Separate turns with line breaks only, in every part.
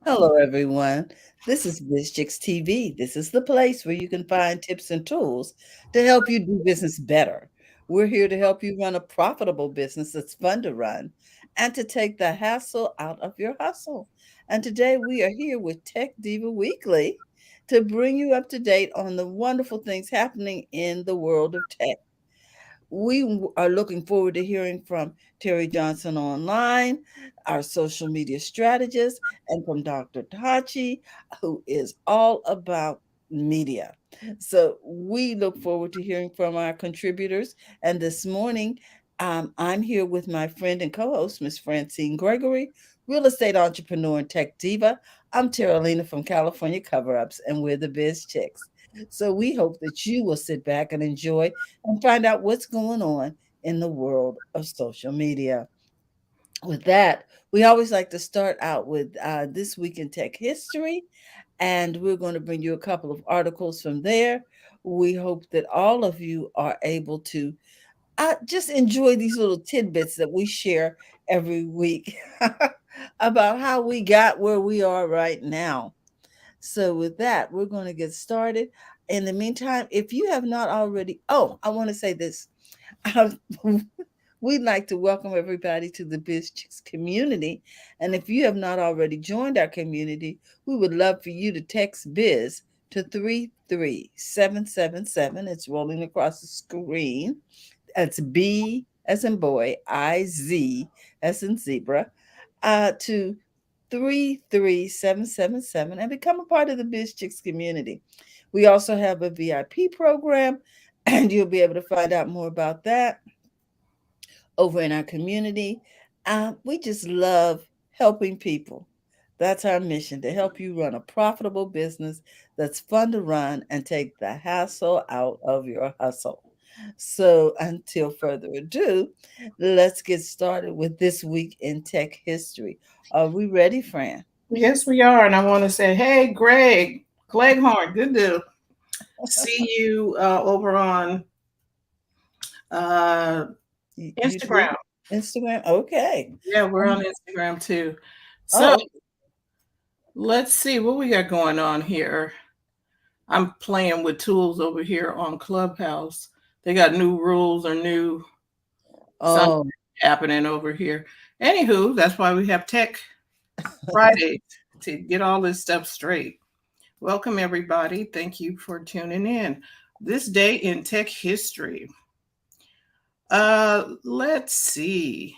Hello, everyone. This is BizChicks TV. This is the place where you can find tips and tools to help you do business better. We're here to help you run a profitable business that's fun to run and to take the hassle out of your hustle. And today we are here with Tech Diva Weekly to bring you up to date on the wonderful things happening in the world of tech. Are looking forward to hearing from Terry Johnson online, our social media strategist, and from Dr. Tachi, who is all about media. So we look forward to hearing from our contributors. And this morning, I'm here with my friend and co-host, Miss Francine Gregory, real estate entrepreneur and tech diva. I'm Terralina from California Cover Ups, and we're the Biz Chicks. So we hope that you will sit back and enjoy and find out what's going on in the world of social media. With that, we always like to start out with This Week in Tech History, and we're going to bring you a couple of articles from there. We hope that all of you are able to just enjoy these little tidbits that we share every week about how we got where we are right now. So, with that, we're going to get started. In the meantime, if you have not already, I want to say this. Um, we'd like to welcome everybody to the Biz Chicks community. And if you have not already joined our community, we would love for you to text Biz to 33777. It's rolling across the screen. That's B as in boy, IZ as in zebra, to 33777 and become a part of the Biz Chicks community. We also have a VIP program, and you'll be able to find out more about that over in our community. We just love helping people. That's our mission, to help you run a profitable business that's fun to run and take the hassle out of your hustle. So, until further ado, let's get started with This Week in Tech History. Are we ready, Fran?
Yes, we are. And I want to say, hey, Greg, Cleghorn, good to see you over on uh,
YouTube,
Instagram.
Instagram? Okay.
Yeah, we're
Um,
on Instagram too. So
Oh,
let's see what we got going on here. I'm playing with tools over here on Clubhouse. They got new rules or new something
oh,
happening over here. Anywho, that's why we have Tech Friday to get all this stuff straight. Welcome, everybody. Thank you for tuning in. This day in tech history. Let's see.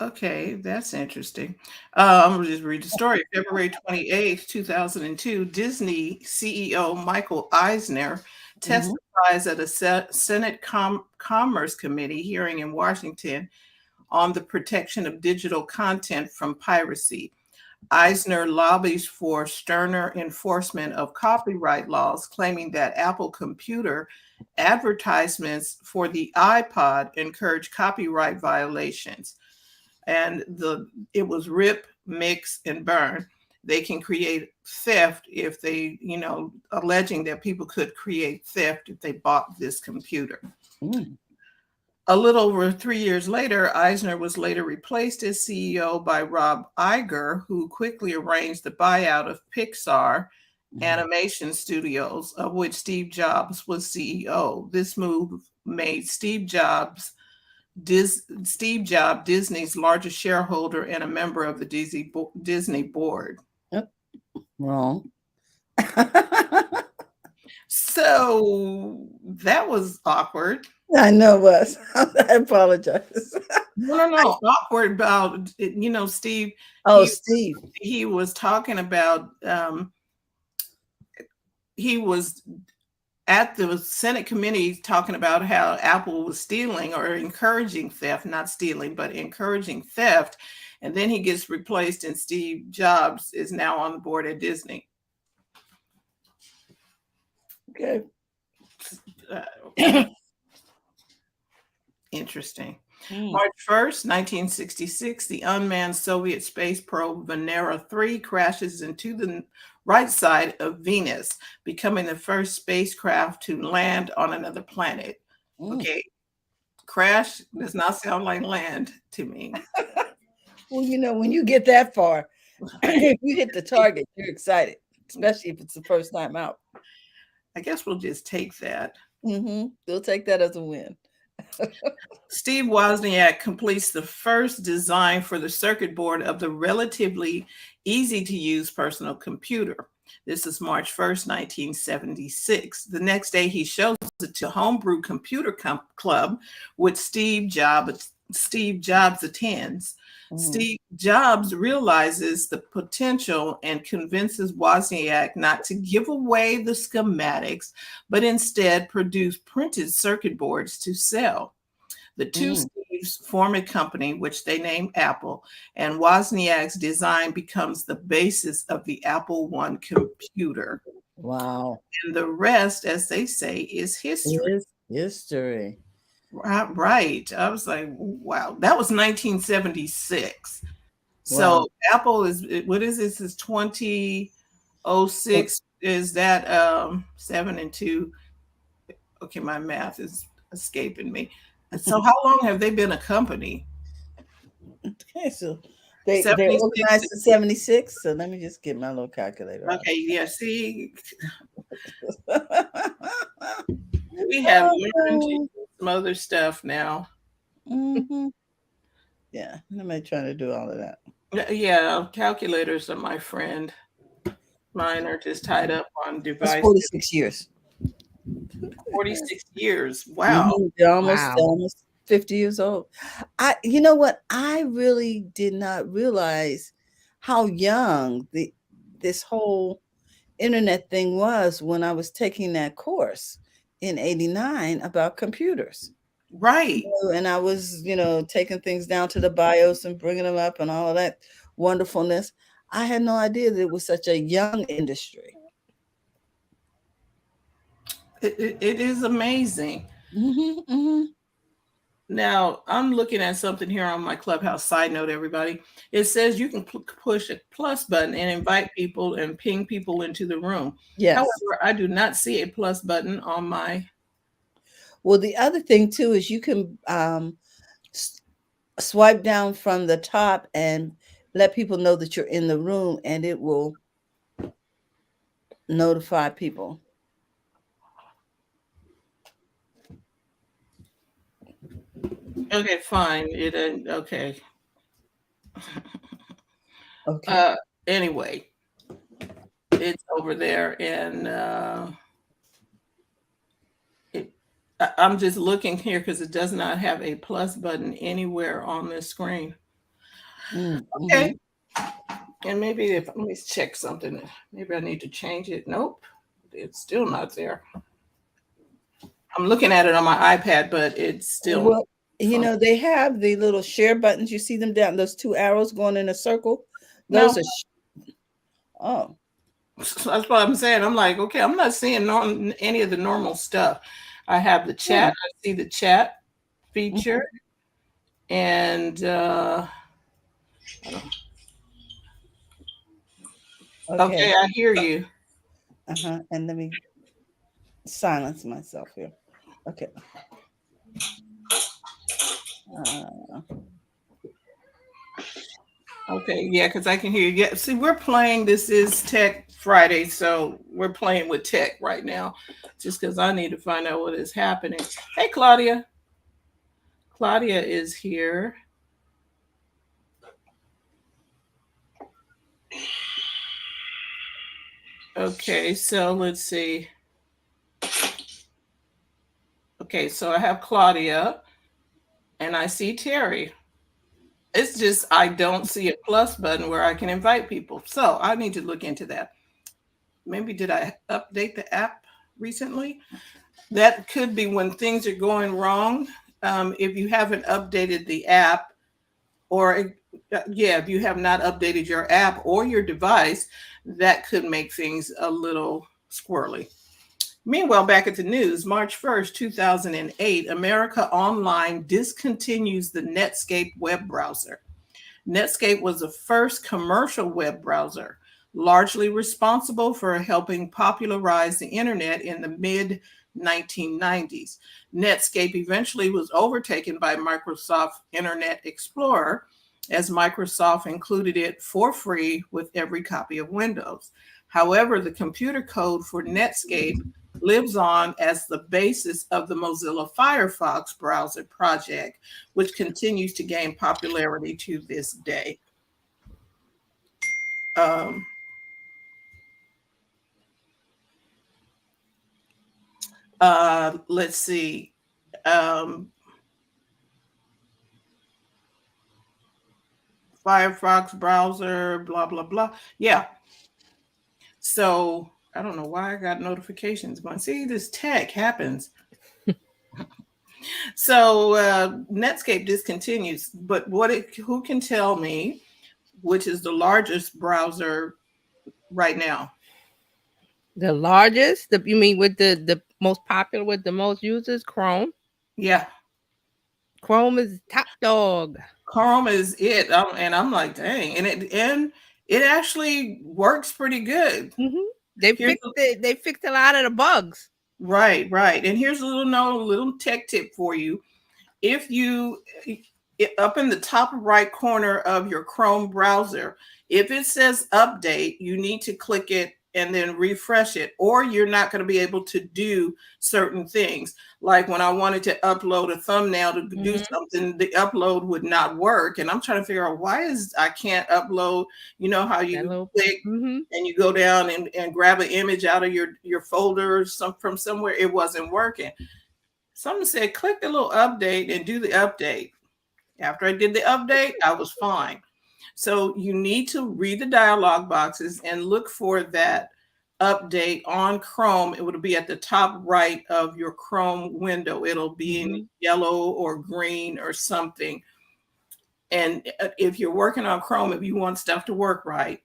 Okay, that's interesting. I'm going to just read the story. February 28th, 2002, Disney CEO Michael Eisner
mhm.
testifies at a Senate Commerce Committee hearing in Washington on the protection of digital content from piracy. Eisner lobbies for sterner enforcement of copyright laws, claiming that Apple Computer advertisements for the iPod encourage copyright violations. And it was rip, mix, and burn. They can create theft if they, alleging that people could create theft if they bought this computer.
Mm.
A little over 3 years later, Eisner was later replaced as CEO by Rob Iger, who quickly arranged the buyout of Pixar
Mhm.
Animation Studios, of which Steve Jobs was CEO. This move made Steve Jobs Disney's largest shareholder and a member of the Disney board.
Oh, wrong.
So that was awkward.
I know it was. I apologize.
No, awkward about Steve.
Oh, Steve.
He was talking about he was at the Senate committee talking about how Apple was stealing or encouraging theft, not stealing, but encouraging theft. And then he gets replaced, and Steve Jobs is now on the board at Disney.
Okay.
Interesting.
Mm.
March 1st, 1966, the unmanned Soviet space probe Venera 3 crashes into the right side of Venus, becoming the first spacecraft to land on another planet.
Mm.
Okay, crash does not sound like land to me.
Well, when you get that far, if you hit the target, you're excited, especially if it's the first time out.
I guess we'll just take that.
They'll take that as a win.
Steve Wozniak completes the first design for the circuit board of the relatively easy-to-use personal computer. This is March 1st, 1976. The next day, he shows it to Homebrew Computer Club, which Steve Jobs attends. Steve Jobs realizes the potential and convinces Wozniak not to give away the schematics, but instead produce printed circuit boards to sell. The two Steves form a company, which they name Apple, and Wozniak's design becomes the basis of the Apple I computer.
Wow.
And the rest, as they say, is history.
Is history.
Right. I was like, wow. That was 1976. So Apple is, what is this? Is 2006. Is that 7 and 2? Okay, my math is escaping me. So how long have they been a company?
Okay, so they organized in 76. So let me just get my little calculator.
Okay, yeah, see, we have learned some other stuff now.
Yeah, am I trying to do all of that?
Yeah, calculators are my friend. Mine are just tied up on devices.
That's 46 years.
46 years. Wow.
They're almost 50 years old. You know what? I really did not realize how young this whole internet thing was when I was taking that course in 89 about computers.
Right.
And I was, taking things down to the BIOS and bringing them up and all of that wonderfulness. I had no idea that it was such a young industry.
It is amazing. Now, I'm looking at something here on my Clubhouse side note, everybody. It says you can push a plus button and invite people and ping people into the room. Yes. However, I do not see a plus button on my.
Well, the other thing, too, is you can swipe down from the top and let people know that you're in the room, and it will notify people.
Okay, fine. Okay.
Okay.
Anyway, it's over there, and I'm just looking here because it does not have a plus button anywhere on this screen. Okay. And maybe let me check something. Maybe I need to change it. Nope, it's still not there. I'm looking at it on my iPad, but it's still.
Well, they have the little share buttons. You see them down, those two arrows going in a circle. Those are. Oh.
That's what I'm saying. I'm like, okay, I'm not seeing any of the normal stuff. I have the chat. I see the chat feature. And okay, I hear you.
And let me silence myself here. Okay.
Okay, yeah, because I can hear you. Yeah, see, we're playing. This is Tech Friday, so we're playing with tech right now, just because I need to find out what is happening. Hey, Claudia. Claudia is here. Okay, so let's see. Okay, so I have Claudia, and I see Terry. It's just I don't see a plus button where I can invite people. So I need to look into that. Maybe did I update the app recently? That could be when things are going wrong. If you haven't updated the app, or if you have not updated your app or your device, that could make things a little squirrely. Meanwhile, back at the news, March 1st, 2008, America Online discontinues the Netscape web browser. Netscape was the first commercial web browser, largely responsible for helping popularize the internet in the mid-1990s. Netscape eventually was overtaken by Microsoft Internet Explorer, as Microsoft included it for free with every copy of Windows. However, the computer code for Netscape lives on as the basis of the Mozilla Firefox browser project, which continues to gain popularity to this day. Let's see. Firefox browser, blah, blah, blah. Yeah. So I don't know why I got notifications going. See, this tech happens. So Netscape discontinues, but who can tell me which is the largest browser right now?
The largest? You mean with the most popular, with the most users? Chrome.
Yeah.
Chrome is top dog.
Chrome is it. I'm like, dang. And it actually works pretty good.
Mm-hmm. They fixed a lot of the bugs.
Right. And here's a little tech tip for you. If you up in the top right corner of your Chrome browser, if it says update, you need to click it and then refresh it, or you're not going to be able to do certain things. Like when I wanted to upload a thumbnail to do something, the upload would not work. And I'm trying to figure out why I can't upload. You know how you click and you go down and grab an image out of your folder from somewhere. It wasn't working. Someone said, click the little update and do the update. After I did the update, I was fine. So you need to read the dialog boxes and look for that update on Chrome. It would be at the top right of your Chrome window. It'll be in yellow or green or something. And if you're working on Chrome, if you want stuff to work right,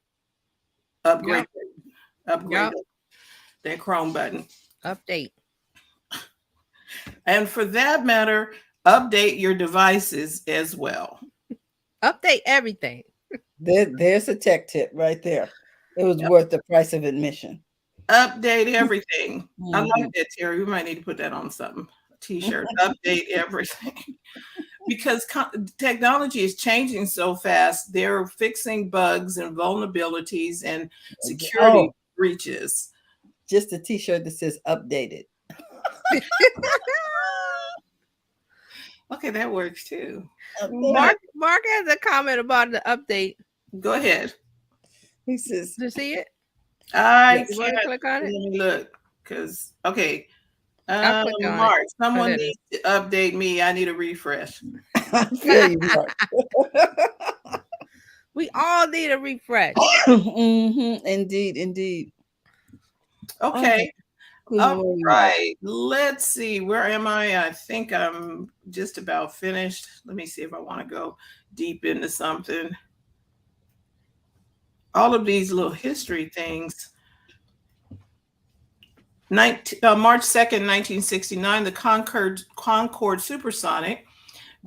upgrade that Chrome button.
Update.
And for that matter, update your devices as well.
Update everything.
There's a tech tip right there. It was worth the price of admission.
Update everything. I like that, Terry. We might need to put that on something. A t-shirt. Update everything. Because technology is changing so fast. They're fixing bugs and vulnerabilities and security breaches.
Just a t-shirt that says updated.
Okay, that works too.
Mark has a comment about the update.
Go ahead.
He says,
"To see it,
I
you want to click on it?
Let me look, because Mark, someone needs to update me. I need a refresh.
I feel you, Mark.
We all need a refresh.
Indeed.
Okay. All right. Let's see. Where am I? I think I'm just about finished. Let me see if I want to go deep into something. All of these little history things. March 2nd, 1969, the Concorde supersonic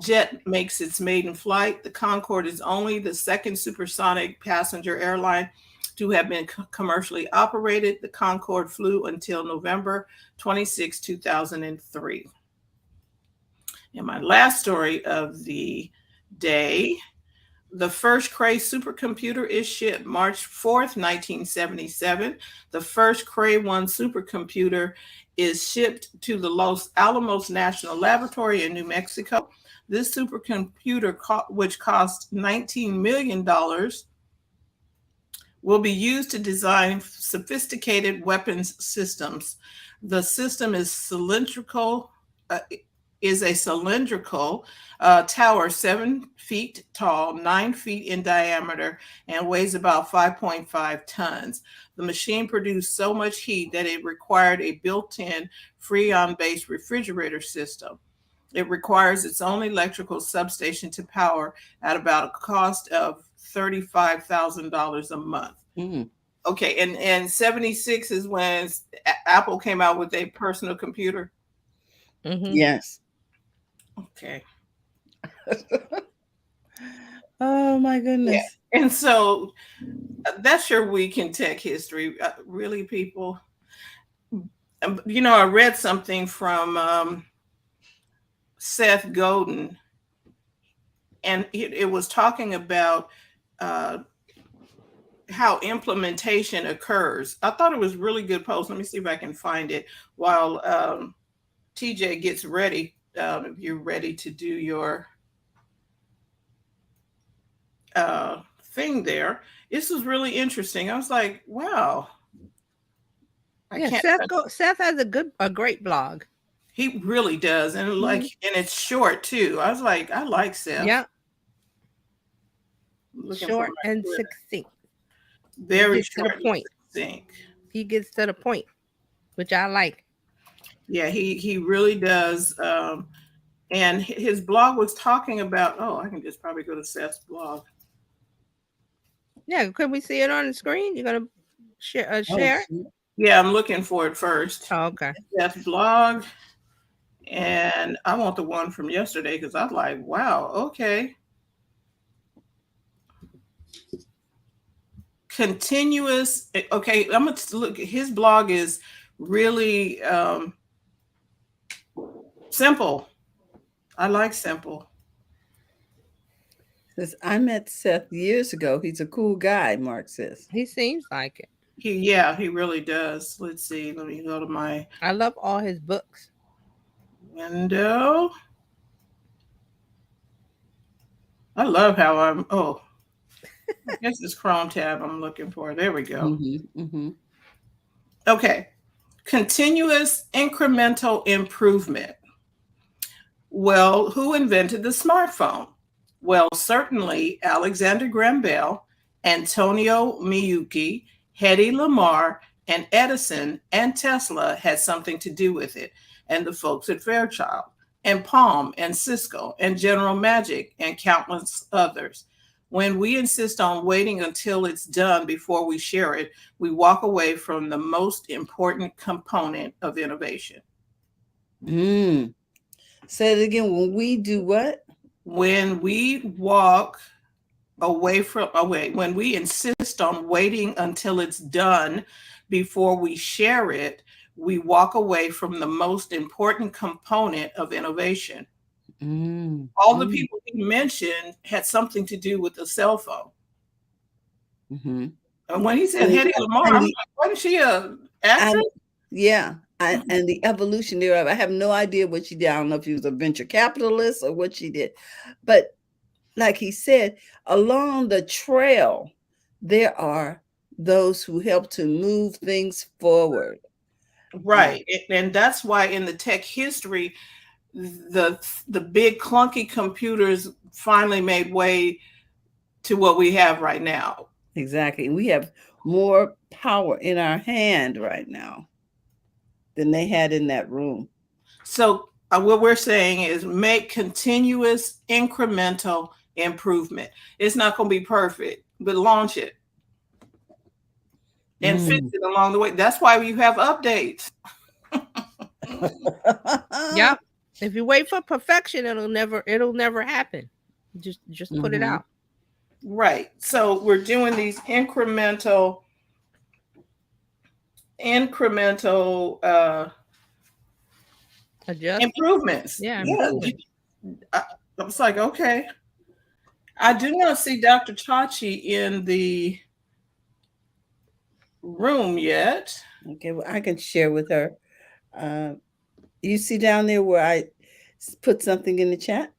jet makes its maiden flight. The Concorde is only the second supersonic passenger airline to have been commercially operated. The Concorde flew until November 26, 2003. And my last story of the day, the first Cray supercomputer is shipped March 4th, 1977. The first Cray 1 supercomputer is shipped to the Los Alamos National Laboratory in New Mexico. This supercomputer, which cost $19 million, will be used to design sophisticated weapons systems. The system is cylindrical, tower 7 feet tall, 9 feet in diameter, and weighs about 5.5 tons. The machine produced so much heat that it required a built-in Freon-based refrigerator system. It requires its own electrical substation to power at about a cost of $35,000 a month. Okay, and 76 is when Apple came out with a personal computer.
Yes.
Okay.
Oh my goodness.
Yeah. And so that's your week in tech history. Really, people. I read something from Seth Godin, and it was talking about how implementation occurs. I thought it was really good post. Let me see if I can find it while TJ gets ready. If you're ready to do your thing there. This was really interesting. I was like, wow.
Seth has a great blog.
He really does. And and it's short too. I was like, I like Seth.
Yeah. Short and succinct.
Very short to the point.
He gets to the point, which I like.
Yeah, he really does. And his blog was talking about, I can just probably go to Seth's blog.
Yeah, could we see it on the screen? You're gonna share?
Yeah, I'm looking for it first.
Oh, okay.
Seth's blog, and I want the one from yesterday because I was like, wow, okay. Continuous. Okay, I'm gonna look. His blog is really simple. I like simple.
Says, I met Seth years ago. He's a cool guy, Mark says.
He seems like it.
He really does. Let's see. Let me go to
I love all his books.
Window. I love how I guess it's Chrome tab I'm looking for. There we go. Okay. Continuous incremental improvement. Well, who invented the smartphone? Well, certainly Alexander Graham Bell, Antonio Meucci, Hedy Lamarr, and Edison and Tesla had something to do with it, and the folks at Fairchild, and Palm, and Cisco, and General Magic, and countless others. When we insist on waiting until it's done before we share it, we walk away from the most important component of innovation.
Say it again. When we do what?
When we walk away when we insist on waiting until it's done before we share it, we walk away from the most important component of innovation. All the people he mentioned had something to do with the cell phone. And when he said Hedy Lamarr, I'm like, wasn't she an actress?
And the evolution thereof. I have no idea what she did. I don't know if she was a venture capitalist or what she did. But like he said, along the trail, there are those who help to move things forward.
Right. And that's why in the tech history, the big clunky computers finally made way to what we have right now.
Exactly. We have more power in our hand right now than they had in that room.
So what we're saying is make continuous incremental improvement. It's not going to be perfect, but launch it and fix it along the way. That's why you have updates.
Yeah. If you wait for perfection, it'll never happen. Just put it out.
Right. So we're doing these incremental improvements.
Yeah.
I was like, okay. I do not see Dr. Chachi in the room yet.
Okay, well, I can share with her. You see down there where I put something in the chat?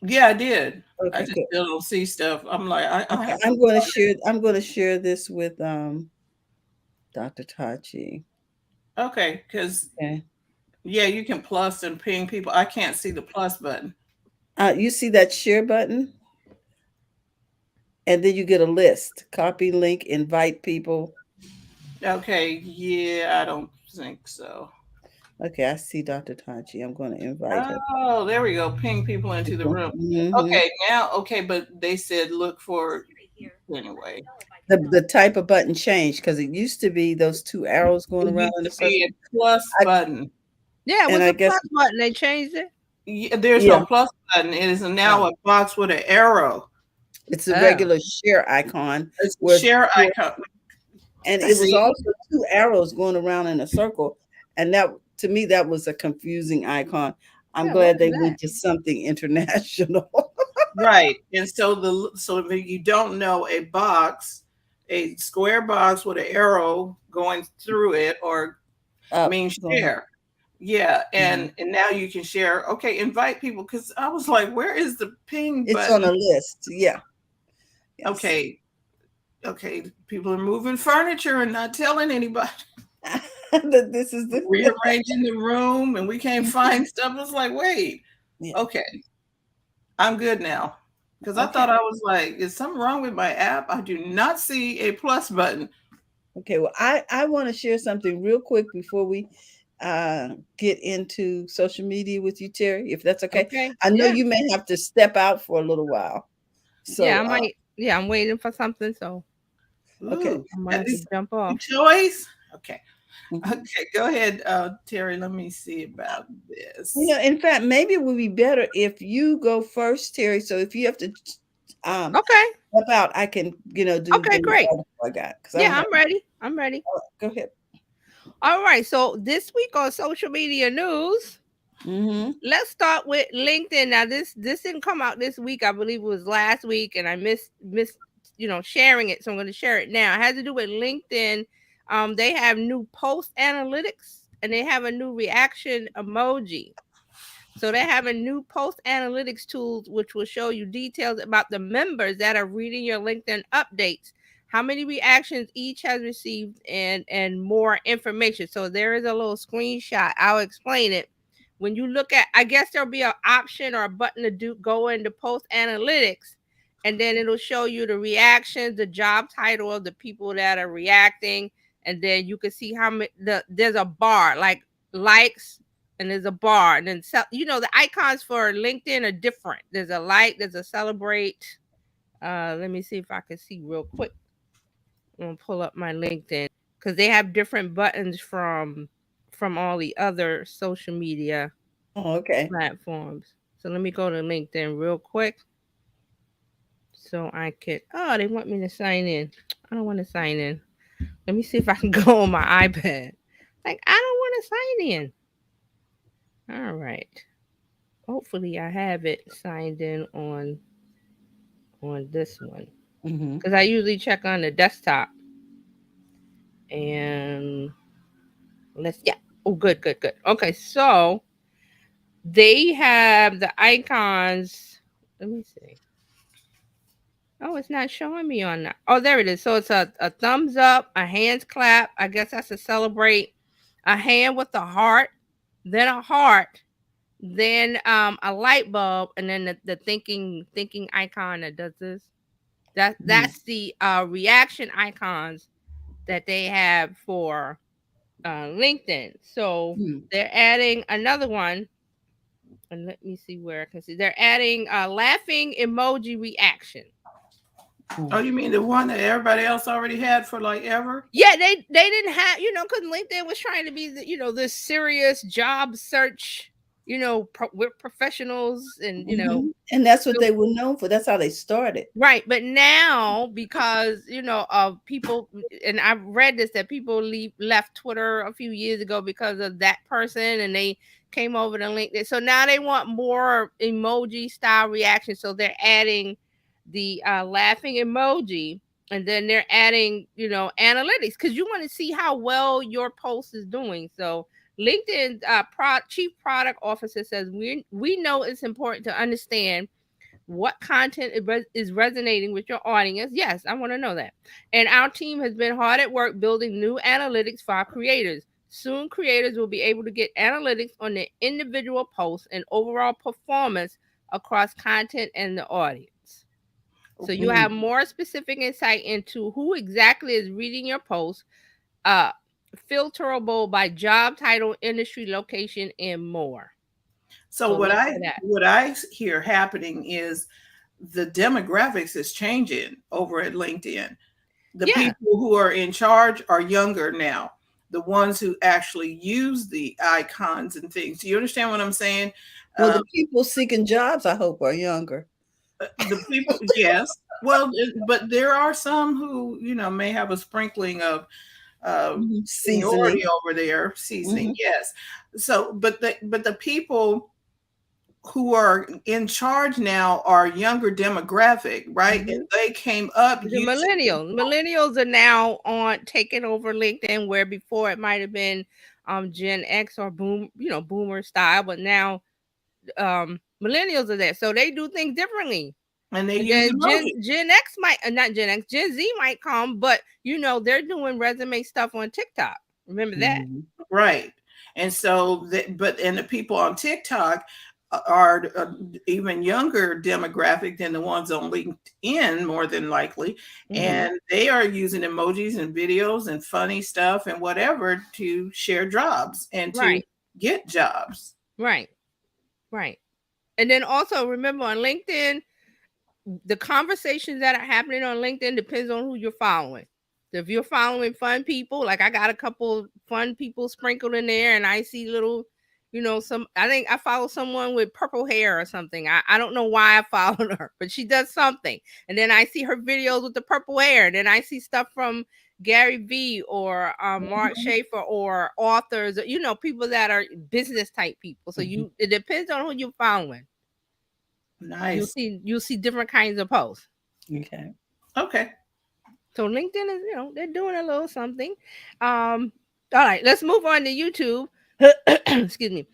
Yeah, I did.
Okay,
I just still don't see stuff. I'm like,
I'm going to share this with Dr. Tachi.
Okay, because you can plus and ping people. I can't see the plus button.
You see that share button? And then you get a list. Copy link, invite people.
Okay, yeah, I don't think so.
Okay, I see Dr. Tachi. I'm going to invite her.
Oh, there we go. Ping people into the room. Okay, but they said look for anyway.
The type of button changed because it used to be those two arrows going around in the circle.
A plus button.
Yeah, with the plus button, they changed it.
Yeah, there's no plus button. It is now a box with an arrow.
It's a regular share icon.
It's a share icon.
And it was also two arrows going around in a circle. And that, to me, that was a confusing icon. I'm glad they went to something international.
Right. And so if you don't know, a square box with an arrow going through it or
Up.
means
Going up.
share. Yeah,
Mhm.
and now you can share. Okay, invite people because I was like, where is the ping
It's on
button?
a list. Yeah. Yes.
Okay, okay, people are moving furniture and not telling anybody.
That this is the
Rearranging the room and we can't find stuff. It's like, wait,
yeah.
okay, I'm good now. Because I
Okay.
thought I was like, is something wrong with my app? I do not see a plus button.
Okay. Well, I want to share something real quick before we get into social media with you, Terry, if that's okay.
Okay.
I know
Yeah.
you may have to step out for a little while.
Yeah, I
So,
might. Yeah, I'm waiting for something, so
okay.
Ooh,
I might
at
have to
least
jump off.
choice. Okay.
Mhm.
Okay, go ahead, Terry. Let me see about this.
In fact, maybe it would be better if you go first, Terry. So if you have to um
Okay.
step out, I can, do
Okay,
the
great.
article I got because I
Yeah,
don't have.
I'm ready. I'm ready.
Go ahead.
All right. So this week on social media news,
Mm-hmm.
let's start with LinkedIn. Now this didn't come out this week. I believe it was last week, and I missed sharing it. So I'm going to share it now. It has to do with LinkedIn. They have new post analytics, and they have a new reaction emoji. So they have a new post analytics tools which will show you details about the members that are reading your LinkedIn updates, how many reactions each has received, and more information. So there is a little screenshot. I'll explain it. When you look at, I guess there'll be an option or a button to go into post analytics, and then it'll show you the reactions, the job title of the people that are reacting, and then you can see how many. There's a bar like likes, and there's a bar, and then the icons for LinkedIn are different. There's a like, there's a celebrate. Let me see if I can see real quick. I'm gonna pull up my LinkedIn because they have different buttons from all the other social media
Oh, okay.
platforms. So let me go to LinkedIn real quick so I could. Oh, they want me to sign in. I don't want to sign in. Let me see if I can go on my iPad. Like I don't want to sign in. All right. Hopefully I have it signed in on this one
Mm-hmm.
because I usually check on the desktop. And let's yeah. Oh, good. Okay, so they have the icons. Let me see. Oh, it's not showing me on that. Oh, there it is. So it's a thumbs up, a hands clap. I guess that's a celebrate. A hand with a heart, then a heart, then a light bulb, and then the thinking icon that does this. That's the reaction icons that they have for LinkedIn. So
Mm-hmm.
they're adding another one, and let me see where I can see. They're adding a laughing emoji reaction.
Oh, you mean the one that everybody else already had for like ever?
Yeah, they didn't have because LinkedIn was trying to be this serious job search. We're professionals, and
Mm-hmm. And that's what they were known for. That's how they started.
right, but now because of people, and I've read this that people left Twitter a few years ago because of that person, and they came over to LinkedIn. So now they want more emoji style reaction. So they're adding the laughing emoji, and then they're adding analytics because you want to see how well your post is doing. So LinkedIn chief product officer says we know it's important to understand what content is resonating with your audience. Yes, I want to know that. And our team has been hard at work building new analytics for our creators. Soon, creators will be able to get analytics on their individual posts and overall performance across content and the audience. So you
Mm-hmm.
have more specific insight into who exactly is reading your post, uh, filterable by job title, industry, location, and more.
So
So
what
look
I
for that.
what I hear happening is the demographics is changing over at LinkedIn. The
Yeah.
people who are in charge are younger now. The ones who actually use the icons and things. Do you understand what I'm saying?
Well, the people seeking jobs, I hope, are younger.
The people, yes. Well, but there are some who may have a sprinkling of
Seasoning.
seniority over there, seasoning.
Mm-hmm.
Yes. So, but the people who are in charge now are younger demographic, right? And they came up.
The millennials are now on taking over LinkedIn, where before it might have been Gen X or boomer style, but now millennials are there, so they do things differently.
And they use emojis.
Gen X might not Gen X, Gen Z might come, but they're doing resume stuff on TikTok. Remember that,
right? And so and the people on TikTok are even younger demographic than the ones on LinkedIn, more than likely. And they are using emojis and videos and funny stuff and whatever to share jobs and to get jobs.
Right. And then also remember, on LinkedIn, the conversations that are happening on LinkedIn depends on who you're following. If you're following fun people, like I got a couple fun people sprinkled in there, and I see little, I think I follow someone with purple hair or something. I don't know why I followed her, but she does something. And then I see her videos with the purple hair. And then I see stuff from Gary Vee or Mark Schaefer or authors, people that are business type people. So it depends on who you're following.
Nice.
You'll see different kinds of posts.
Okay.
So LinkedIn is, they're doing a little something. All right, let's move on to YouTube. Excuse me.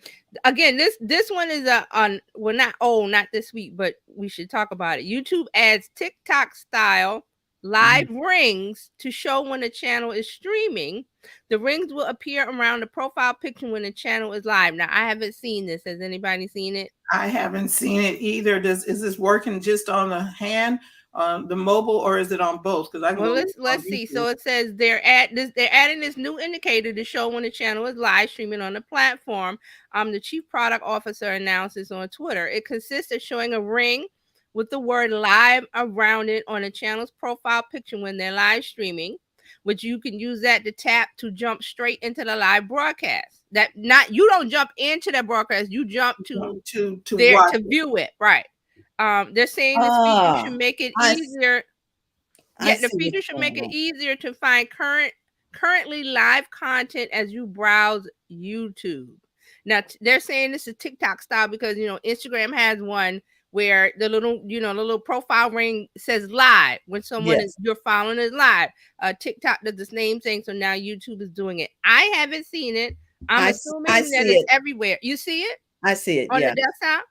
Again, this one is not this week, but we should talk about it. YouTube adds Tick-Tock style live rings to show when a channel is streaming. The rings will appear around the profile picture when the channel is live. Now, I haven't seen this. Has anybody seen it?
I haven't seen it either. Is this working just on the hand, the mobile, or is it on both? Because
let's see. So it says they're adding this new indicator to show when the channel is live streaming on the platform. The chief product officer announced this on Twitter. It consists of showing a ring with the word live around it on a channel's profile picture when they're live streaming, which you can use that to tap to jump straight into the live broadcast. You don't jump into the broadcast, you jump to view it, right? They're saying this feature should make it easier. The feature should make it easier to find currently live content as you browse YouTube. Now they're saying this is TikTok style because Instagram has one where the little profile ring says live when someone you're following is live. TikTok does the same thing, so now YouTube is doing it. I haven't seen it. I'm assuming that it's everywhere. You see it?
I see it
on the desktop.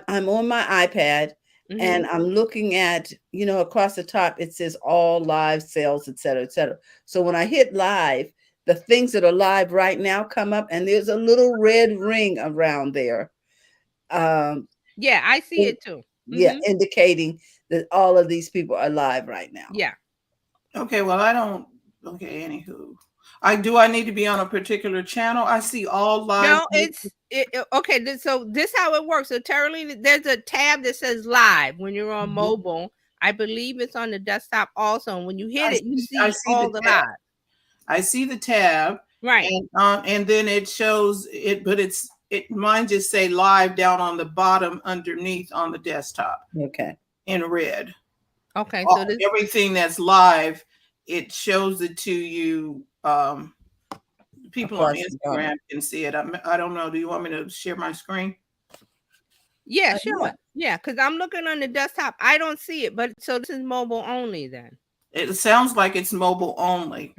I'm on my iPad and I'm looking at, across the top, it says all live sales, et cetera, et cetera. So when I hit live, the things that are live right now come up and there's a little red ring around there.
Yeah, I see it too.
Yeah, indicating that all of these people are live right now.
Yeah.
Okay, well, anywho. I need to be on a particular channel? I see all live.
No, okay. So this how it works. So Terralina, there's a tab that says live when you're on mobile. I believe it's on the desktop also. And when you hit it, you see all the live.
I see the tab.
Right.
And then it shows it, but mine just say live down on the bottom underneath on the desktop.
Okay.
In red.
Okay.
So everything that's live, it shows it to you. People on Instagram can see it. I don't know. Do you want me to share my screen?
Yeah, sure. Yeah, because I'm looking on the desktop. I don't see it, but so this is mobile only then.
It sounds like it's mobile only.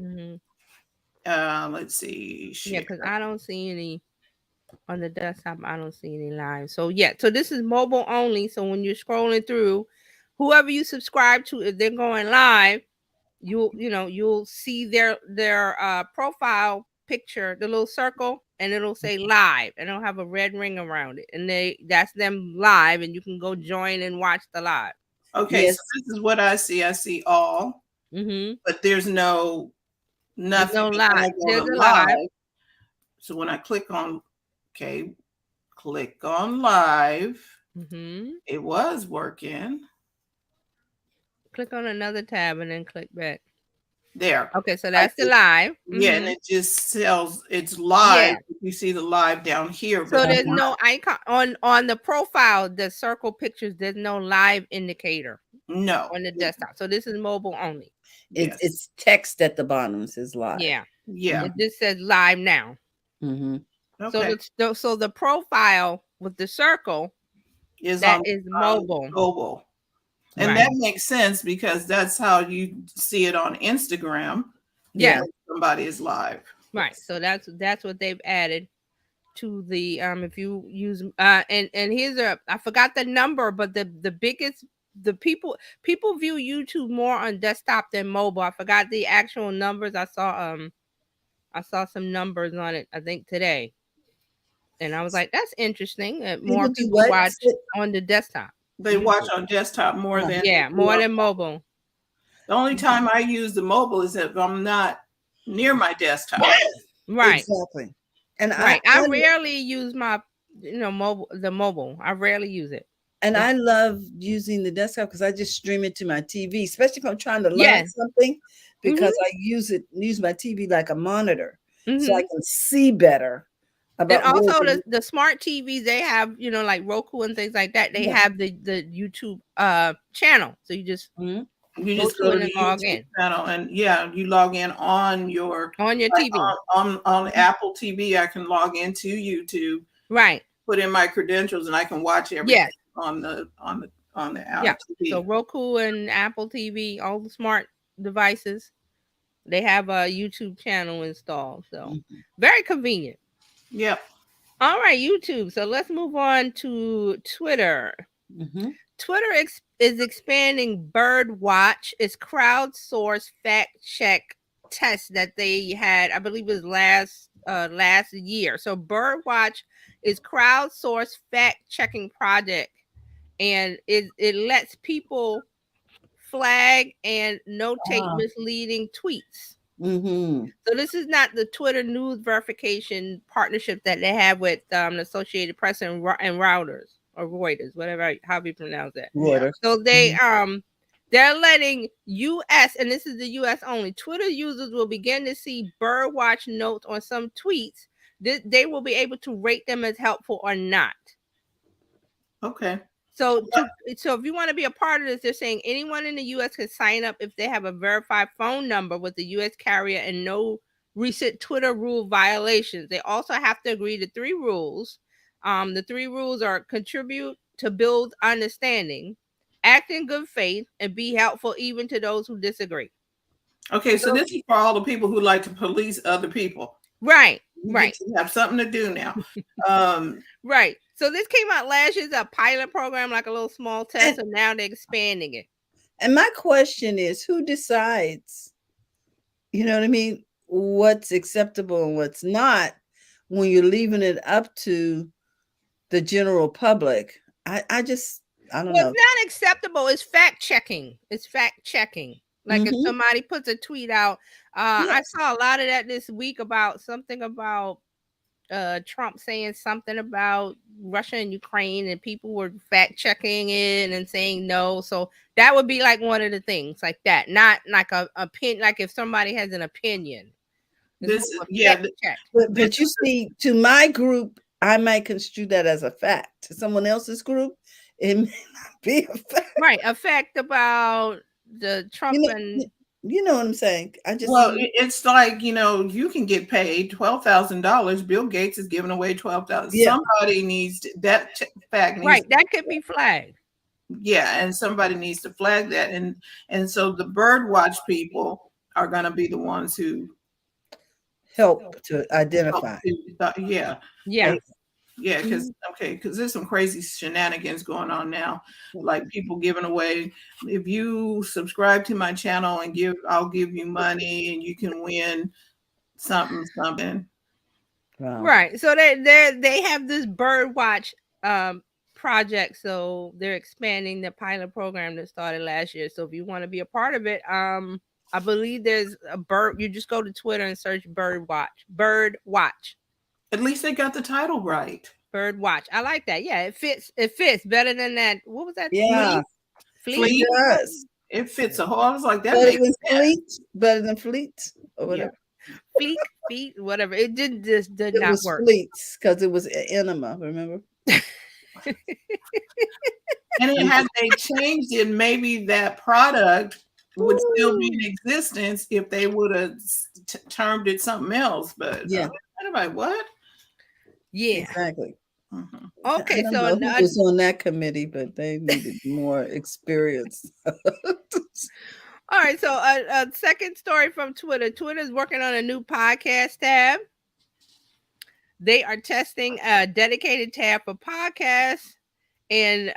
Let's see.
Yeah, because I don't see any on the desktop. I don't see any live. So so this is mobile only. So when you're scrolling through, whoever you subscribe to, if they're going live, you'll see their profile picture, the little circle, and it'll say live, and it'll have a red ring around it, and that's them live, and you can go join and watch the live.
Okay, so this is what I see. I see all, but there's nothing.
There's no live. There's a live.
So when I click on live, it was working.
Click on another tab and then click back.
There.
Okay, so that's the live.
Yeah, and it just tells it's live. Yeah. You see the live down here.
So there's no icon on the profile, the circle pictures, there's no live indicator.
No.
On the desktop. So this is mobile only.
It's text at the bottom. It says live.
Yeah.
Yeah.
It just says live now.
Okay.
So the profile with the circle
is
That
on
is mobile.
mobile. And that makes sense because that's how you see it on Instagram.
Yeah.
Somebody is live.
Right. So that's what they've added to the if you use and here's I forgot the number, but the biggest, the people view YouTube more on desktop than mobile. I forgot the actual numbers. I saw some numbers on it, I think today. And I was like, that's interesting. More people watch on the desktop.
They watch on desktop more than
more than mobile.
The only time I use the mobile is if I'm not near my desktop.
Right.
Exactly. And
I rarely use my mobile. I rarely use it.
And I love using the desktop because I just stream it to my TV, especially if I'm trying to learn something, because I use my TV like a monitor, so I can see better.
And also the smart TVs, they have, like Roku and things like that. They have the YouTube channel, so you just
go to the YouTube channel, and you log in on your TV on Apple TV. I can log into YouTube,
right?
Put in my credentials, and I can watch everything on the Apple TV.
So Roku and Apple TV, all the smart devices, they have a YouTube channel installed. So very convenient.
Yep.
All right, YouTube. So let's move on to Twitter. Twitter is expanding Birdwatch. It's crowdsourced fact check test that they had, I believe it was last year. So Birdwatch is crowdsourced fact checking project, and it lets people flag and notate misleading tweets. So this is not the Twitter news verification partnership that they have with the Associated Press and Reuters, or Reuters, however you pronounce that.
Reuters.
So they're letting U.S., and this is the U.S. only, Twitter users will begin to see Birdwatch notes on some tweets. They will be able to rate them as helpful or not.
Okay.
So if you want to be a part of this, they're saying anyone in the U.S. can sign up if they have a verified phone number with the U.S. carrier and no recent Twitter rule violations. They also have to agree to 3 rules. The 3 rules are: contribute to build understanding, act in good faith, and be helpful even to those who disagree.
Okay, so this is for all the people who like to police other people.
Right.
You have something to do now.
Right. So this came out last year as a pilot program, like a little small test, and now they're expanding it.
And my question is, who decides, you know what I mean, what's acceptable and what's not when you're leaving it up to the general public? I don't know.
It's not acceptable. It's fact checking. Like if somebody puts a tweet out, I saw a lot of that this week about something about Trump saying something about Russia and Ukraine, and people were fact checking it and saying no. So that would be like one of the things like that, not like a opinion. Like if somebody has an opinion,
but you see, to my group, I might construe that as a fact. To someone else's group, it may not be a fact.
Right, a fact about the Trump and.
You know what I'm saying?
It's like, you can get paid $12,000. Bill Gates is giving away $12,000. Somebody needs that fact.
That could be flagged.
Yeah, and somebody needs to flag that, and so the Birdwatch people are going to be the ones who
help to identify.
Because there's some crazy shenanigans going on now, like people giving away. If you subscribe to my channel and I'll give you money and you can win something.
Wow.
Right. So they have this Birdwatch project. So they're expanding the pilot program that started last year. So if you want to be a part of it, I believe there's a bird. You just go to Twitter and search Birdwatch.
At least they got the title right.
Birdwatch. I like that. Yeah, it fits. It fits better than that. What was that?
Yeah.
Fleet does. It fits a whole. I was like, that
better than Fleet. Better than Fleet or whatever.
Yeah. Fleet, whatever. It did not work.
Fleets because it was enema. Remember?
And had they changed it, maybe that product would still be in existence if they would have termed it something else. But anybody, what?
Yeah,
exactly.
Mhm.
Okay,
I don't
so
know who was on that committee, but they needed more experience.
all right, so a second story from Twitter. Twitter's working on a new podcast tab. They are testing a dedicated tab for podcasts, and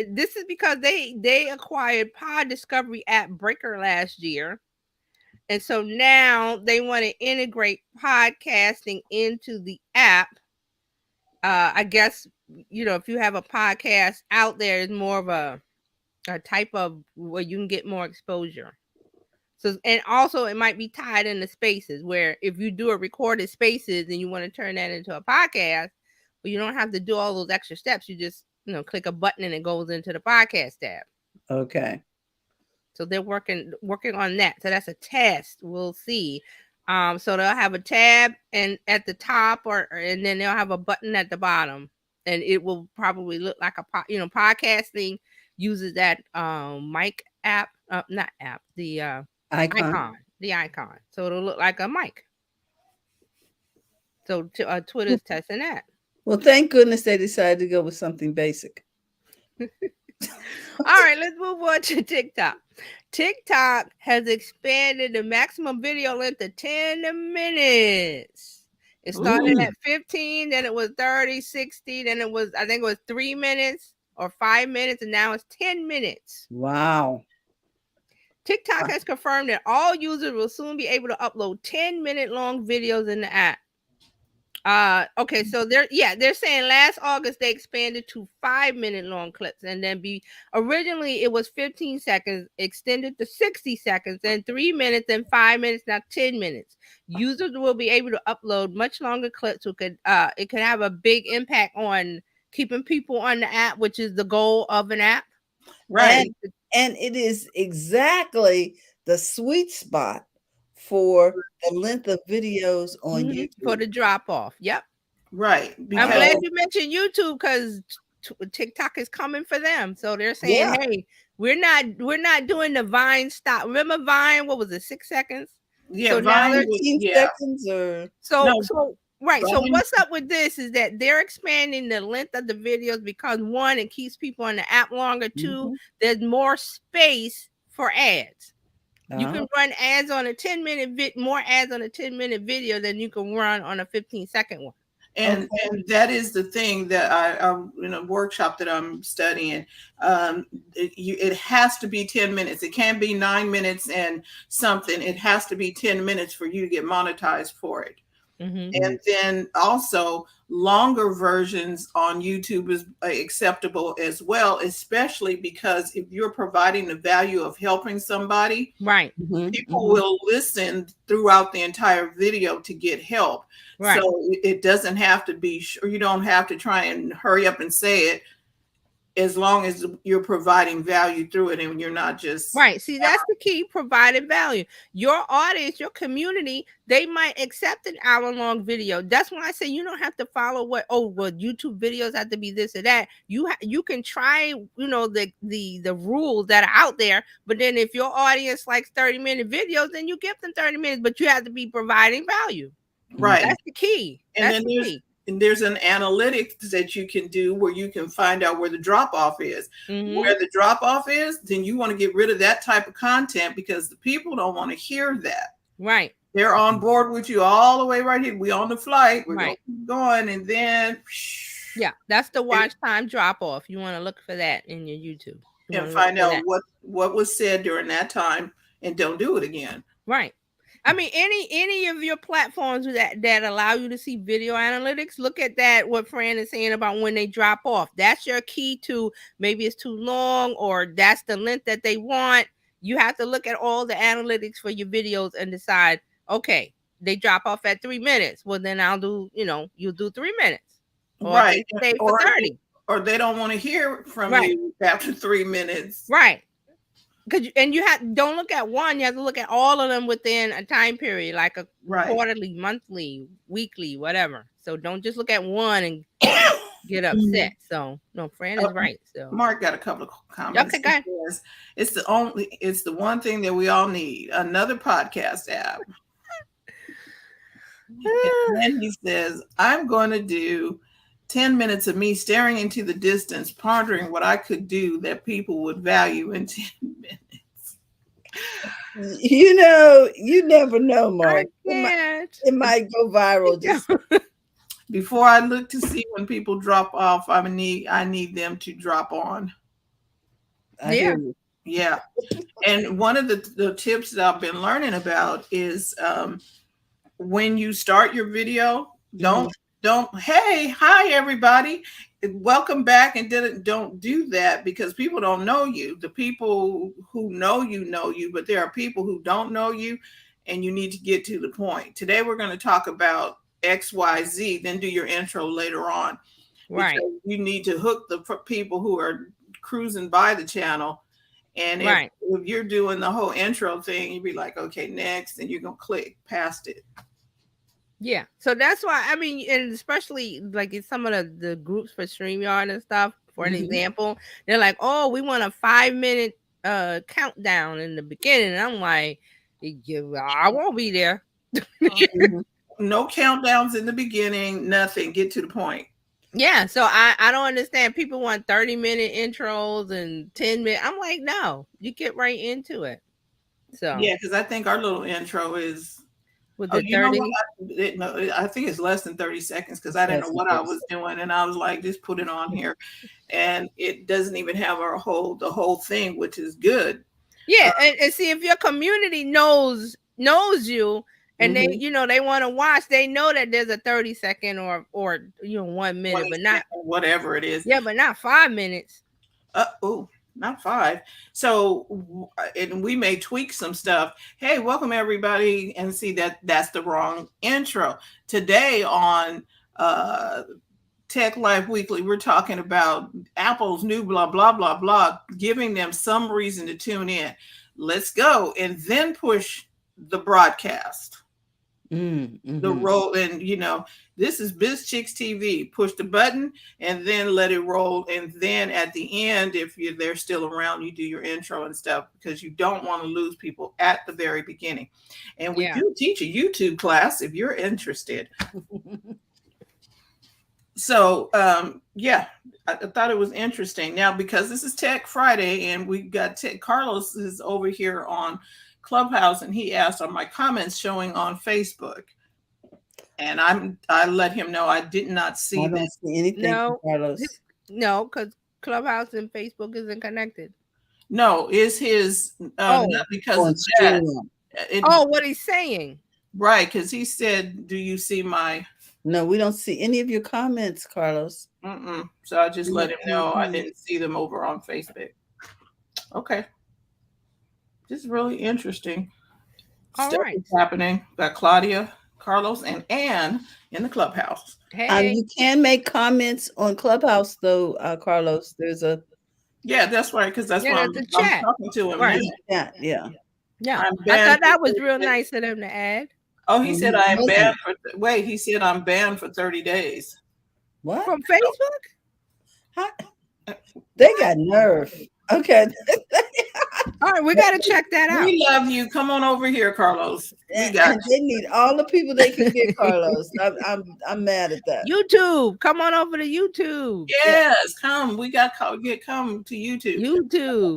this is because they acquired pod discovery app Breaker last year, and so now they want to integrate podcasting into the app. I guess if you have a podcast out there, it's more of a type of where you can get more exposure. So, and also it might be tied into spaces where if you do a recorded spaces and you want to turn that into a podcast, but you don't have to do all those extra steps. You just, click a button and it goes into the podcast tab.
Okay.
So they're working on that. So that's a test. We'll see. So they'll have a tab and at the top and then they'll have a button at the bottom, and it will probably look like podcasting uses that mic app, not app, the icon. The icon. So it'll look like a mic. So Twitter's testing that.
Well, thank goodness they decided to go with something basic.
All right, let's move on to TikTok. TikTok has expanded the maximum video length to 10 minutes. It started at 15, then it was 30, 60, then I think it was 3 minutes or 5 minutes, and now it's 10 minutes.
Wow.
TikTok has confirmed that all users will soon be able to upload 10-minute long videos in the app. Okay, so they're saying last August they expanded to 5-minute long clips, and then originally it was 15 seconds, extended to 60 seconds, then 3 minutes, then 5 minutes, now 10 minutes. Users will be able to upload much longer clips, so it could have a big impact on keeping people on the app, which is the goal of an app.
Right.
And it is exactly the sweet spot for the length of videos on YouTube.
For the drop off. Yep.
Right.
I'm glad you mentioned YouTube because TikTok is coming for them. So they're saying, hey, we're not doing the Vine stop. Remember Vine? What was it? 6 seconds?
Yeah,
so
Vine
now
15 seconds or
so right. Vine. So what's up with this is that they're expanding the length of the videos because one, it keeps people on the app longer. Two, there's more space for ads. You can run ads on a 10-minute more ads on a 10-minute video than you can run on a 15-second one.
And that is the thing that I in a workshop that I'm studying. It has to be 10 minutes. It can't be 9 minutes and something. It has to be 10 minutes for you to get monetized for it. And then also longer versions on YouTube is acceptable as well, especially because if you're providing the value of helping somebody,
right,
people will listen throughout the entire video to get help. Right. So it doesn't have to be, you don't have to try and hurry up and say it, as long as you're providing value through it and you're not just
right. See, that's the key, providing value. Your audience, your community, they might accept an hour-long video. That's why I say you don't have to follow YouTube videos have to be this or that. You can try, the rules that are out there, but then if your audience likes 30-minute videos, then you give them 30 minutes, but you have to be providing value.
Right.
That's the key.
And there's an analytics that you can do where you can find out where the drop off is. Where the drop off is, then you want to get rid of that type of content because the people don't want to hear that.
Right.
They're on board with you all the way right here. We on the flight. We're going, and then
that's the watch time drop off. You want to look for that in your YouTube
and find out what was said during that time, and don't do it again.
Right. I mean, any of your platforms that allow you to see video analytics, look at that, what Fran is saying about when they drop off. That's your key to maybe it's too long or that's the length that they want. You have to look at all the analytics for your videos and decide, okay, they drop off at 3 minutes. Well, then I'll do, you'll do 3 minutes. Or
right.
Stay for 30.
Or they don't want to hear from you after 3 minutes.
Right. Don't look at one, you have to look at all of them within a time period, like a quarterly, monthly, weekly, whatever. So don't just look at one and get upset. So no, Fran is right. So
Mark got a couple of comments.
Okay, go ahead.
It's the one thing that we all need, another podcast app. And then he says, I'm going to do 10 minutes of me staring into the distance, pondering what I could do that people would value in 10 minutes.
You never know, Mark.
I can't.
It might go viral. Just
Before I look to see when people drop off, I need them to drop on.
I hear you.
Yeah. And one of the tips that I've been learning about is when you start your video, don't hey, hi everybody, welcome back, and don't do that, because people don't know you. The people who know you, but there are people who don't know you, and you need to get to the point. Today we're going to talk about XYZ, then do your intro later on.
Right.
Because you need to hook the people who are cruising by the channel. And if you're doing the whole intro thing, you'd be like, okay, next, and you're going to click past it.
Yeah. So that's why, I mean, and especially like in some of the groups for StreamYard and stuff, for an example, they're like, oh, we want a 5-minute countdown in the beginning. And I'm like, I won't be there.
No countdowns in the beginning, nothing. Get to the point.
Yeah, so I don't understand. People want 30-minute intros and 10-minute. I'm like, no, you get right into it. So
yeah, because I think our little intro is
with the 30.
I think it's less than 30 seconds, because I didn't know what I was doing, and I was like, just put it on here, and it doesn't even have the whole thing, which is good.
Yeah, and see, if your community knows you. And they, they want to watch. They know that there's a 30-second or 1 minute, but not
whatever it is.
Yeah, but not 5 minutes.
Not 5. So, and we may tweak some stuff. Hey, welcome everybody, and see that's the wrong intro. Today on Tech Life Weekly, we're talking about Apple's new blah blah blah blah, giving them some reason to tune in. Let's go, and then push the broadcast. The roll, and this is Biz Chicks TV. Push the button and then let it roll, and then at the end, if they're still around, you do your intro and stuff, because you don't want to lose people at the very beginning. And we do teach a YouTube class if you're interested. So I thought it was interesting. Now, because this is Tech Friday and we got Carlos is over here on Clubhouse, and he asked, are my comments showing on Facebook? And I let him know I did not see
I don't see anything.
No,
Carlos.
No, because Clubhouse and Facebook isn't connected.
No, is his not because of that.
What he's saying.
Right, because he said, do you see my...
No, we don't see any of your comments, Carlos.
So I just let him know I didn't see them over on Facebook. Okay. This is really interesting. Stuff is happening. Got Claudia, Carlos, and Ann in the Clubhouse.
Hey.
You can make comments on Clubhouse, though, Carlos. There's a...
Yeah, that's right, because that's why I'm talking to him.
Right.
Yeah.
I thought that was real nice of them to add.
Oh, he said I am banned for... Wait, he said I'm banned for 30 days.
What?
From Facebook?
They got nerve. Okay.
All right, we got to check that out.
We love you. Come on over here, Carlos.
They need all the people they can get, Carlos. I'm mad at that.
YouTube, come on over to YouTube.
Yes, come. We got come to YouTube.
YouTube.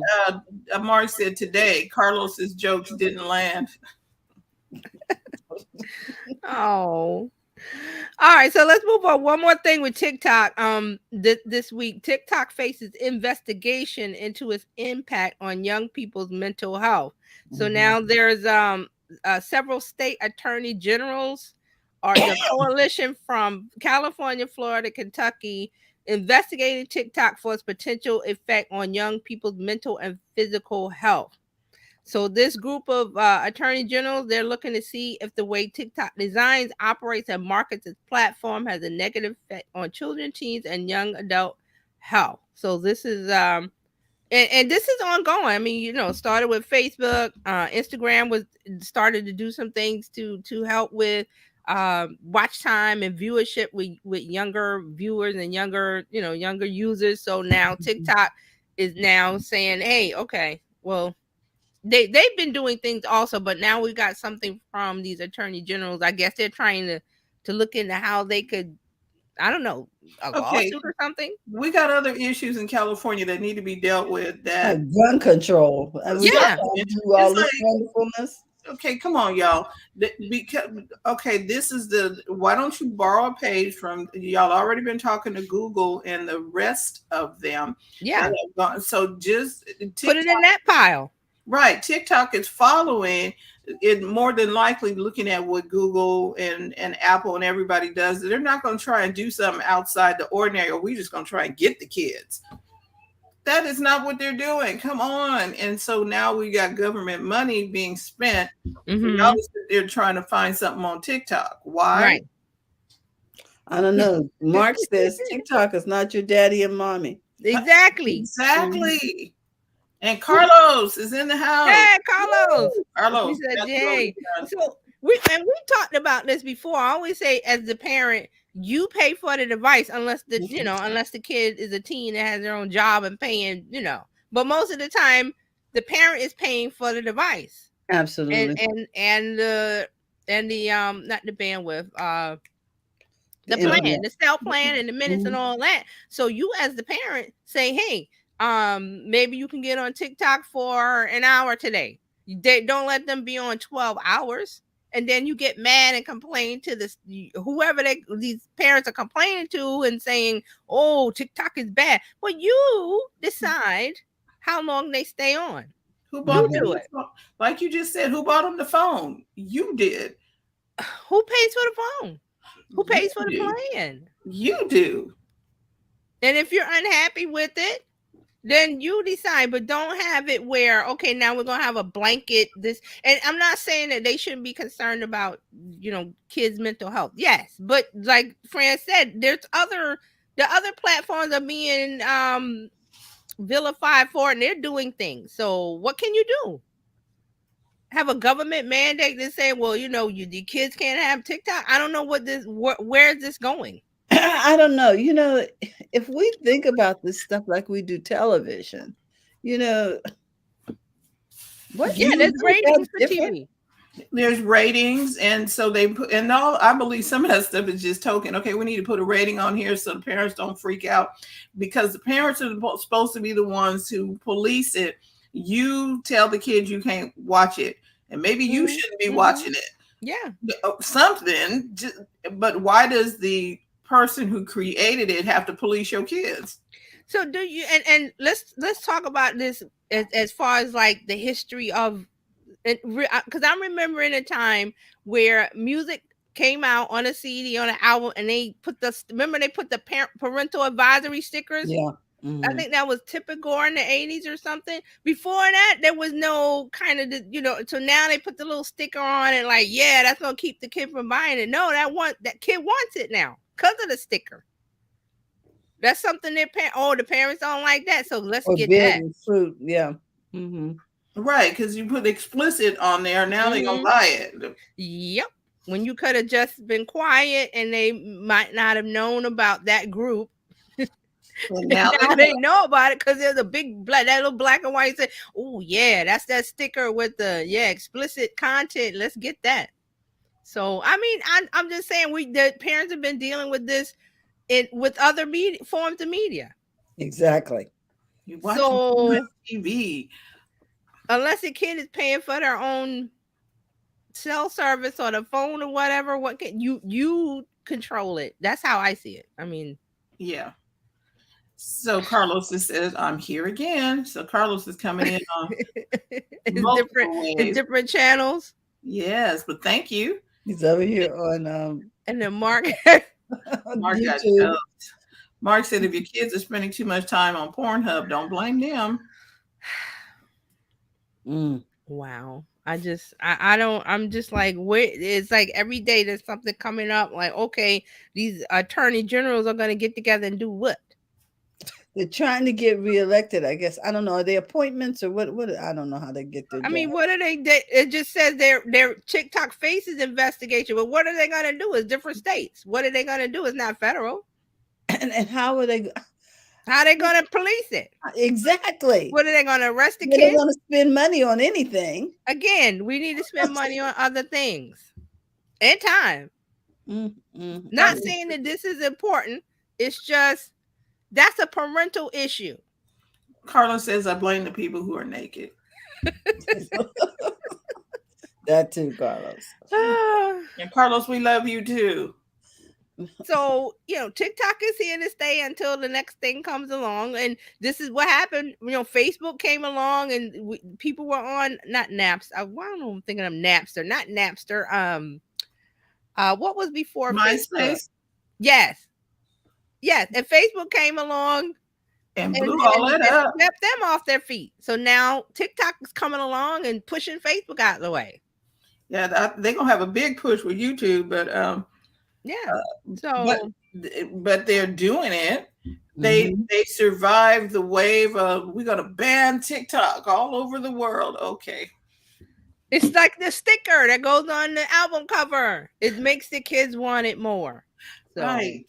Mark said today Carlos's jokes didn't land.
Oh. All right, so let's move on. One more thing with TikTok. This week, TikTok faces investigation into its impact on young people's mental health. So now there's several state attorney generals, or the coalition from California, Florida, Kentucky, investigating TikTok for its potential effect on young people's mental and physical health. So this group of attorney generals, they're looking to see if the way TikTok designs, operates, and markets its platform has a negative effect on children, teens, and young adult health. So this is and this is ongoing. I mean, started with Facebook. Instagram started to do some things to help with watch time and viewership with younger viewers and younger users. So now TikTok is now saying, hey, okay, well, they've been doing things also, but now we got something from these attorney generals. I guess they're trying to look into how they could I don't know, a
Okay.
lawsuit or something.
We got other issues in California that need to be dealt with. That
gun control. And we
Yeah.
do all
It's
this
like,
wonderfulness.
okay, come on, y'all. Because this is why don't you borrow a page from y'all? Already been talking to Google and the rest of them.
Yeah.
So just
Put it in that pile.
Right. TikTok is following it, more than likely looking at what Google and Apple and everybody does. They're not going to try and do something outside the ordinary, or we just going to try and get the kids. That is not what they're doing. Come on. And so now we got government money being spent. Y'all they're trying to find something on TikTok. Why?
Right.
I don't know. Mark says TikTok is not your daddy and mommy.
Exactly.
Exactly. And Carlos is in the house.
Hey, Carlos.
Carlos.
He said, "Yay." So we talked about this before. I always say, as the parent, you pay for the device unless unless the kid is a teen that has their own job and paying, But most of the time, the parent is paying for the device.
Absolutely.
And the not the bandwidth, the plan, the cell plan, and the minutes and all that. So you, as the parent, say, hey, maybe you can get on TikTok for an hour today. They don't let them be on 12 hours. And then you get mad and complain to whoever these parents are complaining to and saying, oh, TikTok is bad. Well, you decide how long they stay on.
Who bought them the phone? Like you just said, who bought them the phone? You did.
Who pays for the phone? Who pays for the plan?
You do.
And if you're unhappy with it, then you decide, but don't have it where, okay, now we're gonna have a blanket this. And I'm not saying that they shouldn't be concerned about, kids' mental health. Yes, but like Fran said, the other platforms are being vilified for, and they're doing things. So what can you do? Have a government mandate that say, well, the kids can't have TikTok? I don't know where is this going?
I don't know. If we think about this stuff like we do television, there's
ratings for TV.
There's ratings, and so they put, and all, I believe some of that stuff is just token. Okay, we need to put a rating on here so the parents don't freak out, because the parents are supposed to be the ones who police it. You tell the kids you can't watch it, and maybe you shouldn't be watching it.
Yeah,
something. But why does the person who created it have to police your kids?
So do you? And let's talk about this as far as like the history of, because I'm remembering a time where music came out on a CD, on an album, and they put the parental advisory stickers.
Yeah.
I think that was typical in the 80s or something. Before that, there was no kind of, so now they put the little sticker on it, like, yeah, that's going to keep the kid from buying it. No, that kid wants it now because of the sticker. That's something the parents don't like that, so let's get that.
Fruit, yeah. Mm-hmm.
Right, because you put explicit on there, now they're going to buy it.
Yep. When you could have just been quiet and they might not have known about that group. Now they know about it because there's a big that little black and white say, oh yeah, that's that sticker with the explicit content. Let's get that. So I mean, I'm just saying the parents have been dealing with this with other forms of media.
Exactly.
You watch TV.
Unless the kid is paying for their own cell service or the phone or whatever, what can you control it? That's how I see it. I mean,
yeah. So Carlos says, I'm here again. So Carlos is coming in on
different channels.
Yes, but thank you.
He's over here on
and then Mark
Mark said, if your kids are spending too much time on Pornhub, don't blame them.
Wow. I'm just like, it's like every day there's something coming up, like, okay, these attorney generals are going to get together and do what?
They're trying to get reelected, I guess. I don't know. Are they appointments or what? I don't know how they get their job.
Mean, what are they? It just says their TikTok faces investigation, but what are they going to do? It's different states. What are they going to do? It's not federal.
And how are they?
How are they going to police it?
Exactly.
What are they going to arrest the kids?
They're going to spend money on anything.
Again, we need to spend money on other things and time. Not saying that this is important. It's just that's a parental issue.
Carlos says, I blame the people who are naked.
That too, Carlos.
And Carlos, we love you too.
So, TikTok is here to stay until the next thing comes along. And this is what happened. Facebook came along and people were on, not Napster. I don't know, I'm thinking of Napster, not Napster. What was before
MySpace?
Facebook? Yes. And Facebook came along
and blew all that up.
Kept them off their feet. So now TikTok is coming along and pushing Facebook out of the way.
Yeah, they're going to have a big push with YouTube, but but they're doing it. They survived the wave of, we're going to ban TikTok all over the world. Okay.
It's like the sticker that goes on the album cover. It makes the kids want it more. So.
Right.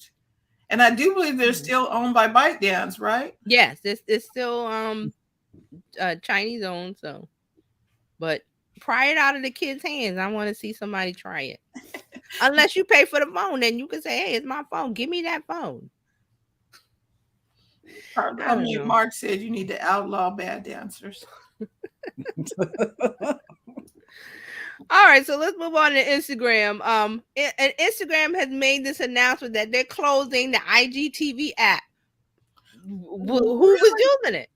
And I do believe they're still owned by ByteDance, right?
Yes, it's still Chinese owned. So, but pry it out of the kids' hands. I want to see somebody try it. Unless you pay for the phone, then you can say, "Hey, it's my phone. Give me that phone."
Mark said you need to outlaw bad dancers.
All right, so let's move on to Instagram. And Instagram has made this announcement that they're closing the Igtv app. Who was using it?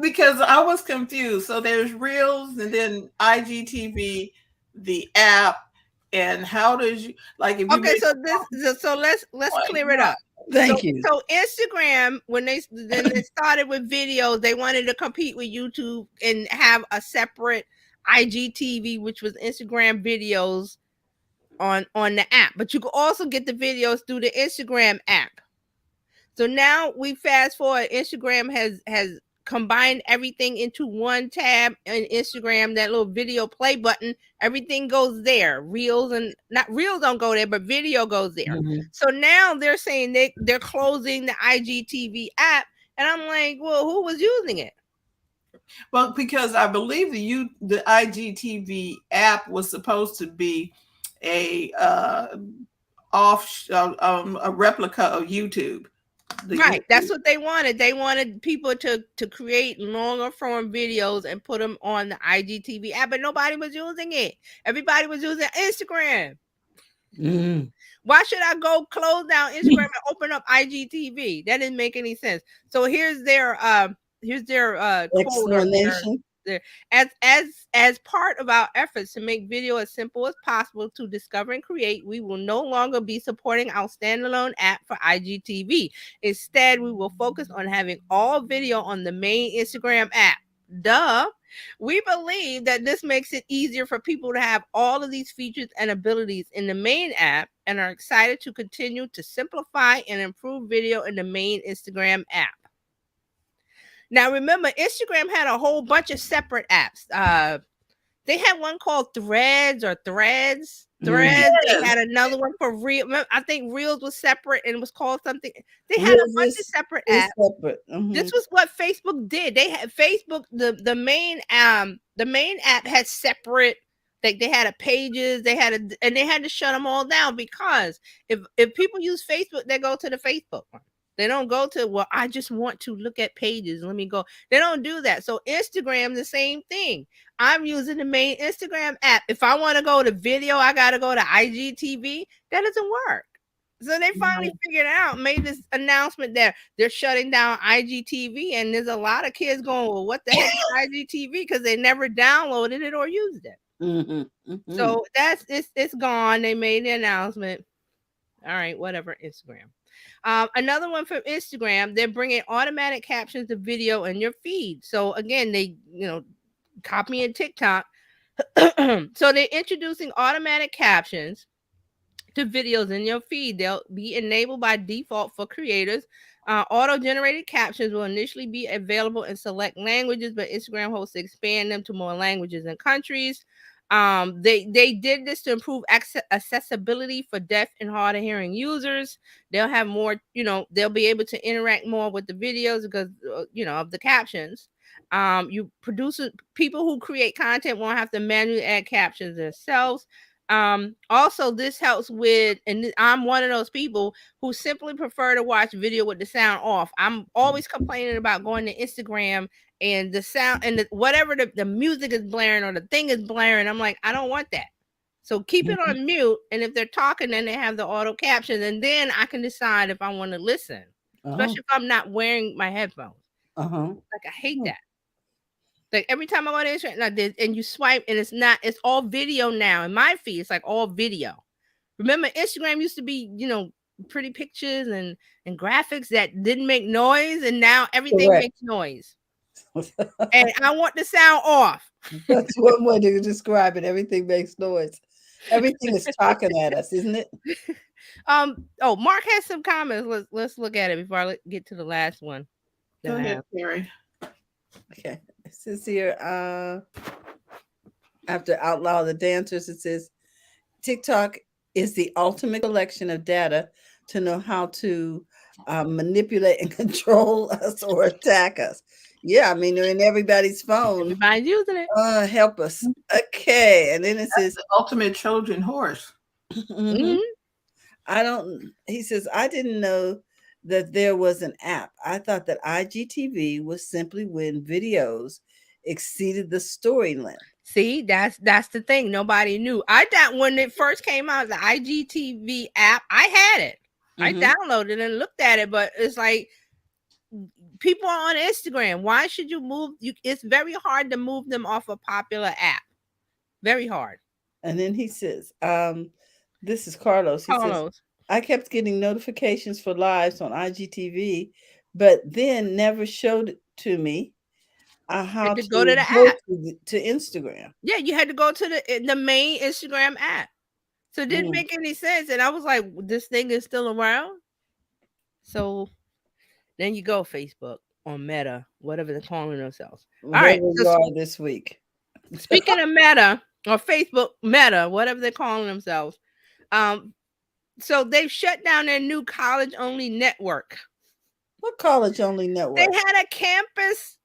Because I was confused. So there's Reels and then Igtv, the app, and how does you like? If you
so let's clear it up.
Thank you.
So Instagram, when they started with videos, they wanted to compete with YouTube and have a separate IGTV, which was Instagram videos on the app. But you could also get the videos through the Instagram app. So now we fast forward. Instagram has combined everything into one tab in Instagram, that little video play button, everything goes there. Reels don't go there, but video goes there. So now they're saying they're closing the Igtv app, and I'm like, well, who was using it?
Well, because I believe the Igtv app was supposed to be a replica of YouTube.
Right, that's what they wanted. They wanted people to create longer form videos and put them on the Igtv app, but nobody was using it. Everybody was using Instagram. Why should I go close down Instagram and open up Igtv? That didn't make any sense. So here's their
explanation.
As part of our efforts to make video as simple as possible to discover and create, we will no longer be supporting our standalone app for IGTV. Instead, we will focus on having all video on the main Instagram app. Duh. We believe that this makes it easier for people to have all of these features and abilities in the main app, and are excited to continue to simplify and improve video in the main Instagram app. Now, remember, Instagram had a whole bunch of separate apps. They had one called Threads. Yes. They had another one for Reels. I think Reels was separate and it was called something. They had a bunch of separate apps. This was what Facebook did. They had Facebook, the main app had separate. They had a pages. And they had to shut them all down, because if people use Facebook, they go to the Facebook one. They don't go to, well, I just want to look at pages. Let me go. They don't do that. So Instagram, the same thing. I'm using the main Instagram app. If I want to go to video, I got to go to IGTV. That doesn't work. So they finally figured out, made this announcement that they're shutting down IGTV. And there's a lot of kids going, well, what the heck is IGTV? Because they never downloaded it or used it. So it's gone. They made the announcement. All right, whatever, Instagram. Another one from Instagram, they're bringing automatic captions to video in your feed. So again, they, copying TikTok. So they're introducing automatic captions to videos in your feed. They'll be enabled by default for creators. Auto-generated captions will initially be available in select languages, but Instagram hopes to expand them to more languages and countries. They did this to improve accessibility for deaf and hard of hearing users. They'll have more, they'll be able to interact more with the videos because, of the captions. People who create content won't have to manually add captions themselves. Also, this helps with, and I'm one of those people who simply prefer to watch video with the sound off. I'm always complaining about going to Instagram and the sound and whatever the music is blaring or the thing is blaring. I'm like, I don't want that. So keep it on mute. And if they're talking, then they have the auto caption, and then I can decide if I want to listen, especially if I'm not wearing my headphones. Like, I hate that. Like, every time I go to Instagram like this, and you swipe, and it's all video now. In my feed, it's like all video. Remember, Instagram used to be, pretty pictures and graphics that didn't make noise, and now everything makes noise. And I want the sound off.
That's one way to describe it. Everything makes noise. Everything is talking at us, isn't it?
Mark has some comments. Let's look at it before I get to the last one.
Go ahead, Terry.
Okay. It says here, after Outlaw the Dancers, it says, TikTok is the ultimate collection of data to know how to manipulate and control us or attack us. Yeah, I mean, they're in everybody's phone.
Everybody's using it.
Help us. Okay. And then it says,
the ultimate Trojan horse.
He says, I didn't know that there was an app. I thought that IGTV was simply when videos exceeded the story length.
See, that's the thing. Nobody knew. I thought when it first came out, the Igtv app, I had it. I downloaded and looked at it, but it's like, people are on Instagram. Why should you move? It's very hard to move them off a popular app. Very hard.
And then he says, this is Carlos. He says, I kept getting notifications for lives on IGTV, but then never showed it to me how to
go to the app
to Instagram.
Yeah, you had to go to the main Instagram app. So it didn't make any sense. And I was like, this thing is still around. So then you go Facebook or Meta, whatever they're calling themselves. All right.
So this week.
Speaking of Meta or Facebook Meta, whatever they're calling themselves. So they've shut down their new college-only network.
What college-only network?
They had a campus.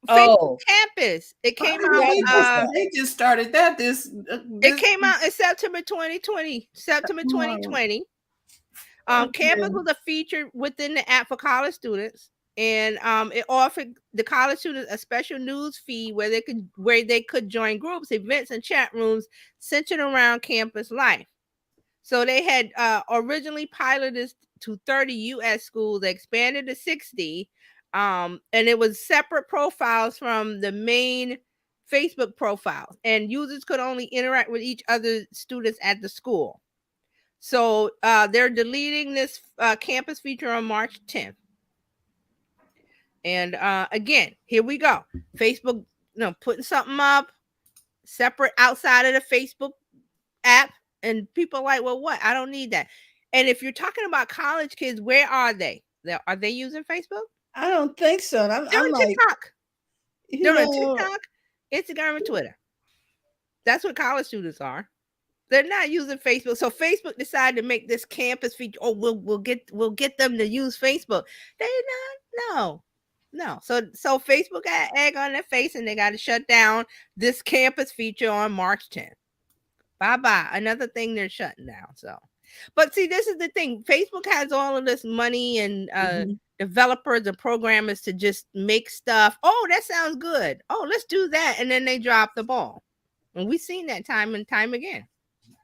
Facebook campus. It came out.
They just started that.
It came out in September 2020. Campus was a feature within the app for college students, and it offered the college students a special news feed where they could join groups, events, and chat rooms centered around campus life. So they had originally piloted to 30 U.S. schools. They expanded to 60, and it was separate profiles from the main Facebook profiles, and users could only interact with each other students at the school. So they're deleting this campus feature on March 10th. And again, here we go. Facebook, putting something up separate outside of the Facebook app. And people are like, well, what? I don't need that. And if you're talking about college kids, where are they? Are they using Facebook?
I don't think so.
They're on TikTok. They're on TikTok, Instagram, and Twitter. That's what college students are. They're not using Facebook. So Facebook decided to make this campus feature. Oh, we'll get them to use Facebook. They not. No. So Facebook got egg on their face, and they got to shut down this campus feature on March 10th. Bye-bye. Another thing they're shutting down. So, but see, this is the thing. Facebook has all of this money and developers and programmers to just make stuff. Oh, that sounds good. Oh, let's do that. And then they drop the ball. And we've seen that time and time again.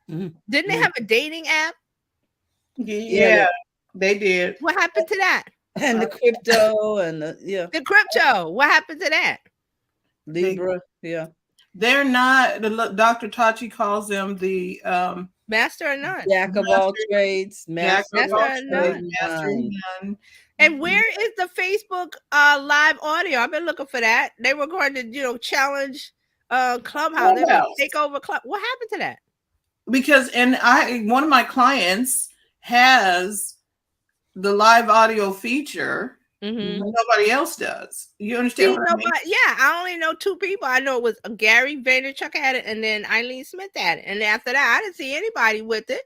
Didn't they have a dating app?
Yeah, they did.
What happened to that?
And the crypto and the
crypto. What happened to that?
Libra. Yeah.
They're not. Dr. Tachi calls them the
master of none.
Jack of all trades.
Master of none. And where is the Facebook live audio? I've been looking for that. They were going to, challenge Clubhouse. They were take over Club. What happened to that?
Because one of my clients has the live audio feature. Nobody else does. You understand what I mean?
Yeah, I only know two people. I know it was Gary Vaynerchuk had it, and then Eileen Smith had it. And after that, I didn't see anybody with it.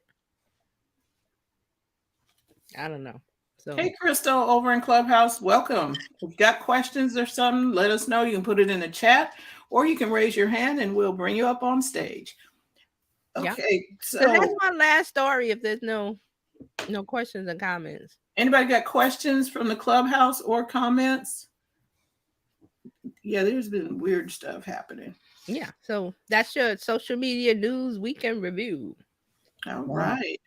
I don't know. So,
hey, Crystal over in Clubhouse, welcome. If you've got questions or something, let us know. You can put it in the chat, or you can raise your hand, and we'll bring you up on stage.
Yeah.
Okay,
So that's
so
my last story. If there's no questions and comments.
anybody got questions from the clubhouse or comments? Yeah, there's been weird stuff happening.
Yeah. So that's your social media news weekend review.
All
Wow.
right.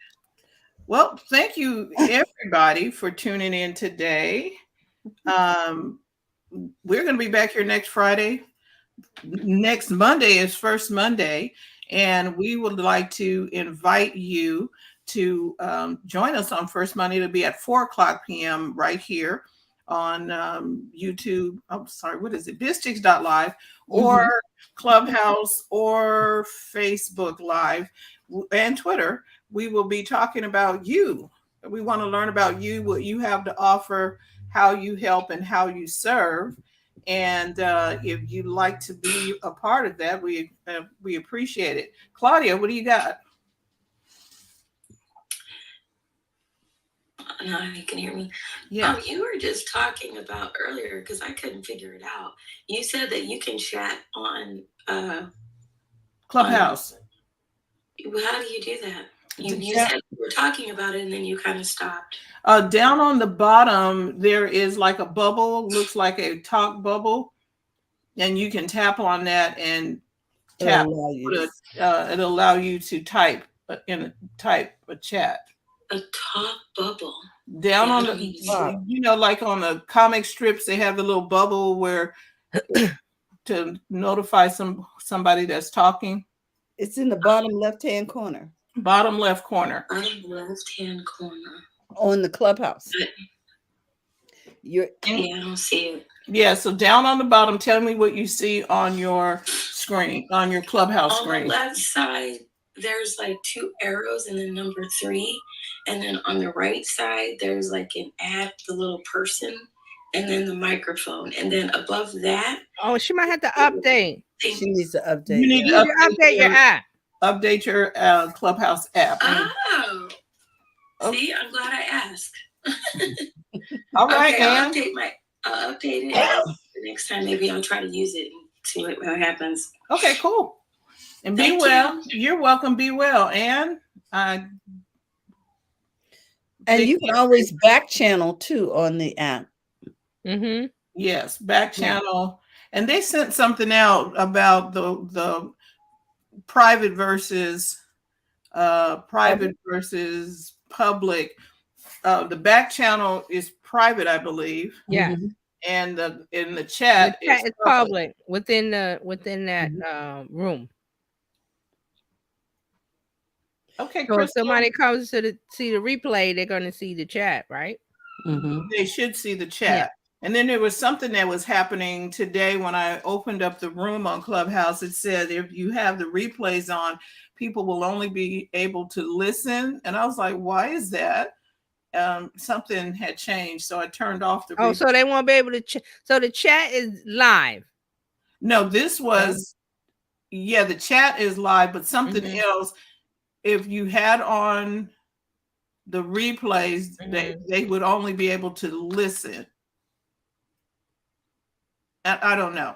Well, thank you everybody for tuning in today. We're going to be back here next Friday. Next Monday is First Monday, and we would like to invite you to join us on First Monday. It'll be at 4:00 p.m. right here on YouTube. I'm sorry, what is it? BizChicks.live or Clubhouse or Facebook Live and Twitter. We will be talking about you. We want to learn about you, what you have to offer, how you help, and how you serve. And if you'd like to be a part of that, we appreciate it. Claudia, what do you got?
Now you can hear me.
Yeah.
You were just talking about earlier, because I couldn't figure it out. You said that you can chat on
Clubhouse.
How do you do that? You said you were talking about it and then you kind of stopped.
Down on the bottom, there is like a bubble, looks like a talk bubble. And you can tap on that and tap. It'll allow you to type a chat.
A talk bubble.
Down on the, you know, like on the comic strips, they have the little bubble where to notify somebody that's talking.
It's in the bottom left-hand corner.
Bottom left corner.
Bottom left-hand corner.
On the Clubhouse.
Yeah, I don't see it.
Yeah, so down on the bottom, tell me what you see on your screen, on your Clubhouse screen.
On the left side, there's like 2 arrows and then number 3. And then on the right side, there's like an add the little person and then the microphone. And then above that.
Oh, she might have to update.
She needs to update.
You need to
update your app.
Update your Clubhouse app.
Oh. See, I'm glad I asked.
All right,
okay, I'll update it. The next time, maybe I'll try to use it and see what happens.
Okay, cool. And be well. You're welcome. Be well. And
you can always back channel too on the app.
Yes, back channel. And they sent something out about the private versus public. The back channel is private, I believe.
Yeah.
And in the chat
is public within that room.
Okay,
so if somebody comes to see the replay, they're going to see the chat, right?
They should see the chat. Yeah. And then there was something that was happening today when I opened up the room on Clubhouse. It said if you have the replays on, people will only be able to listen. And I was like, why is that? Something had changed, so I turned off the.
So they won't be able to. So the chat is live.
No, this was, the chat is live, but something else. If you had on the replays, they would only be able to listen. I don't know.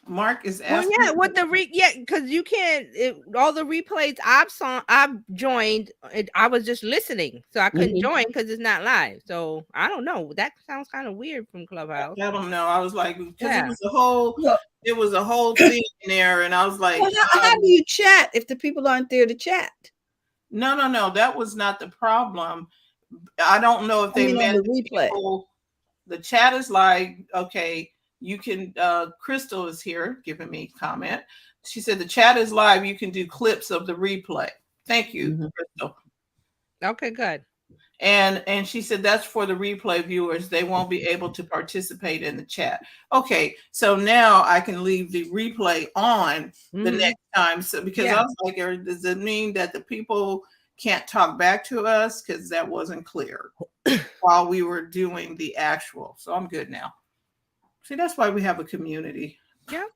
Mark is asking.
Well, because you can't. All the replays I've joined. I was just listening, so I couldn't join because it's not live. So I don't know. That sounds kind of weird from Clubhouse.
I don't know. I was like, because it was a whole thing in there, and I was like,
well, how do you chat if the people aren't there to chat?
No. That was not the problem. I don't know if they meant
the replay.
The chat is like, okay. You can, Crystal is here giving me a comment. She said the chat is live. You can do clips of the replay. Thank you, Crystal.
Okay, good.
And she said that's for the replay viewers. They won't be able to participate in the chat. Okay, so now I can leave the replay on the next time. So because I was like, does it mean that the people can't talk back to us? Because that wasn't clear while we were doing the actual. So I'm good now. See, that's why we have a community.
Yeah.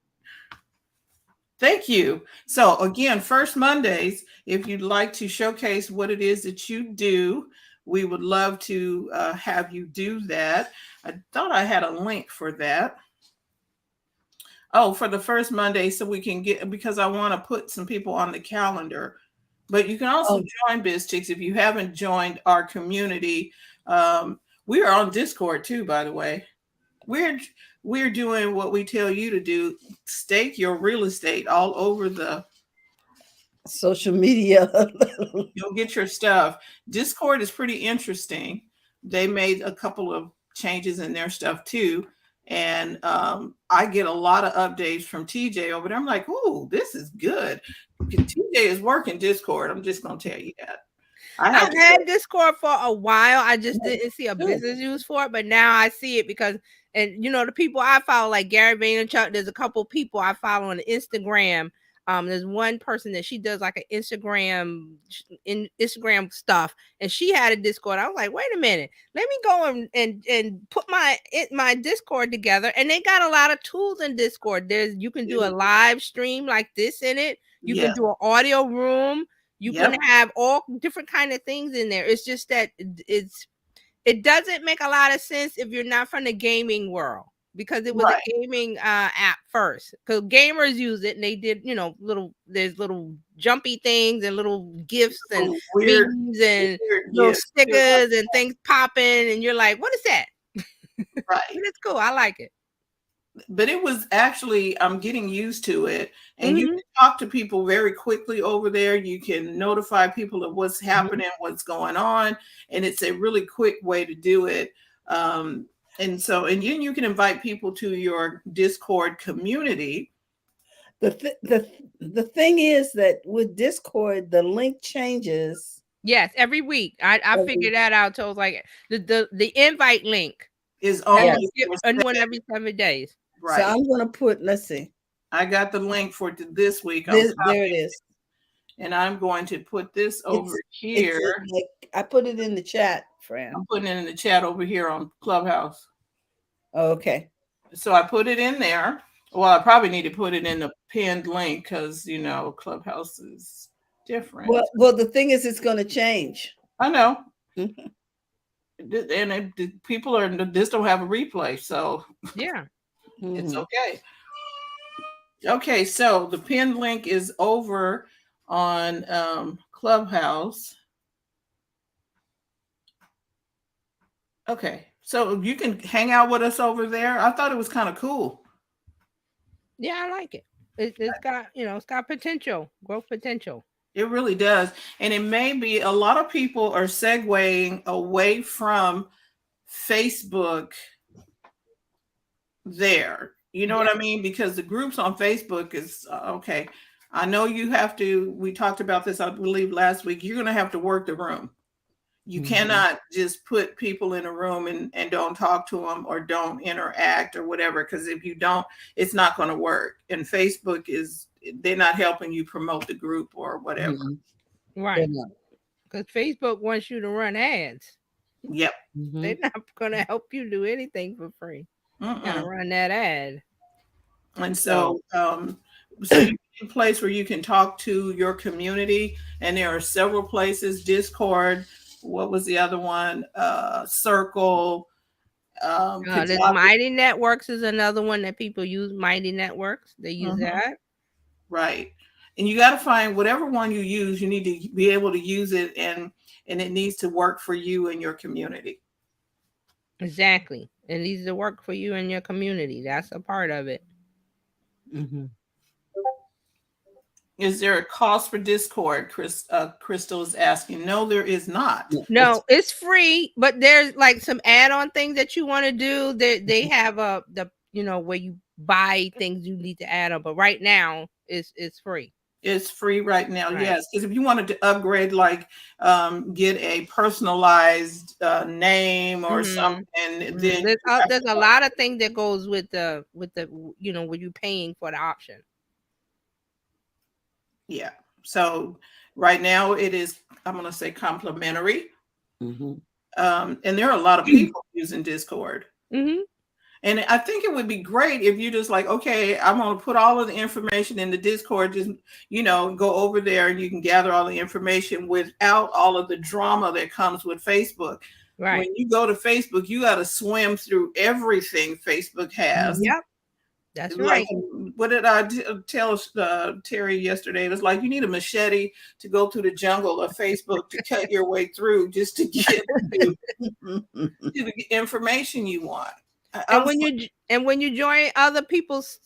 Thank you. So again, First Mondays, if you'd like to showcase what it is that you do, we would love to have you do that. I thought I had a link for that. Oh, for the first Monday, so we can get, because I want to put some people on the calendar But you can also join BizChicks if you haven't joined our community. We are on Discord too, by the way. We're doing what we tell you to do. Stake your real estate all over the
social media.
You'll get your stuff. Discord is pretty interesting. They made a couple of changes in their stuff too. And I get a lot of updates from TJ over there. I'm like, ooh, this is good. TJ is working Discord. I'm just going to tell you that.
I've had Discord for a while. I just didn't see a business use for it, but now I see it because, and you know, the people I follow, like Gary Vaynerchuk, there's a couple people I follow on Instagram. There's one person that she does like an Instagram stuff, and she had a Discord. I was like, wait a minute, let me go and put my Discord together. And they got a lot of tools in Discord. You can do a live stream like this in it. You can do an audio room. You can have all different kind of things in there. It's just that it doesn't make a lot of sense if you're not from the gaming world, because it was a gaming app first. Because gamers use it, and they did, you know, there's little jumpy things and little gifts and memes and little stickers and things popping, and you're like, what is that?
Right.
It's cool. I like it.
But it was actually, I'm getting used to it. And you can talk to people very quickly over there. You can notify people of what's happening, what's going on. And it's a really quick way to do it. And then you can invite people to your Discord community.
The thing is that with Discord, the link changes.
Yes, every week. I figured that out. So I was like, the invite link
is only
one every 7 days.
Right. So I'm going to put, let's see.
I got the link for this week.
There it is.
And I'm going to put this over here.
I put it in the chat, Fran.
I'm putting it in the chat over here on Clubhouse.
Oh, okay.
So I put it in there. Well, I probably need to put it in the pinned link because, you know, Clubhouse is different.
Well, the thing is, it's going to change.
I know. And people just don't have a replay. So
yeah.
It's okay. Okay, so the pinned link is over on Clubhouse. Okay, so you can hang out with us over there. I thought it was kind of cool.
Yeah, I like it. It's got, you know, it's got potential, growth potential.
It really does. And it may be a lot of people are segueing away from Facebook there. You know what I mean? Because the groups on Facebook is okay. I know you have to, we talked about this, I believe last week, you're going to have to work the room. You cannot just put people in a room and don't talk to them or don't interact or whatever. Because if you don't, it's not going to work. And Facebook they're not helping you promote the group or whatever.
Right. Because Facebook wants you to run ads.
Yep.
They're not going to help you do anything for free. Gotta run that ad.
And so you're in a place where you can talk to your community, and there are several places. Discord, what was the other one? Circle.
There's Mighty Networks is another one that people use. Mighty Networks, they use that.
Right. And you got to find whatever one you use, you need to be able to use it, and it needs to work for you and your community.
Exactly. It needs to work for you and your community. That's a part of it.
Is there a cost for Discord? Crystal is asking. No, there is not.
No, it's free, but there's like some add-on things that you want to do. They have where you buy things you need to add on, but right now it's free.
It's free right now, yes. Because if you wanted to upgrade, like get a personalized name or something, then
there's a lot of things that goes with the when you're paying for the option.
Yeah. So right now it is, I'm going to say, complimentary. And there are a lot of people using Discord. And I think it would be great if you just like, okay, I'm going to put all of the information in the Discord, just, go over there and you can gather all the information without all of the drama that comes with Facebook.
Right.
When you go to Facebook, you got to swim through everything Facebook has.
Yep. That's
Like,
right.
what did I tell Terry yesterday? It was like you need a machete to go through the jungle of Facebook to cut your way through just to get to the information you want.
And when you join other people's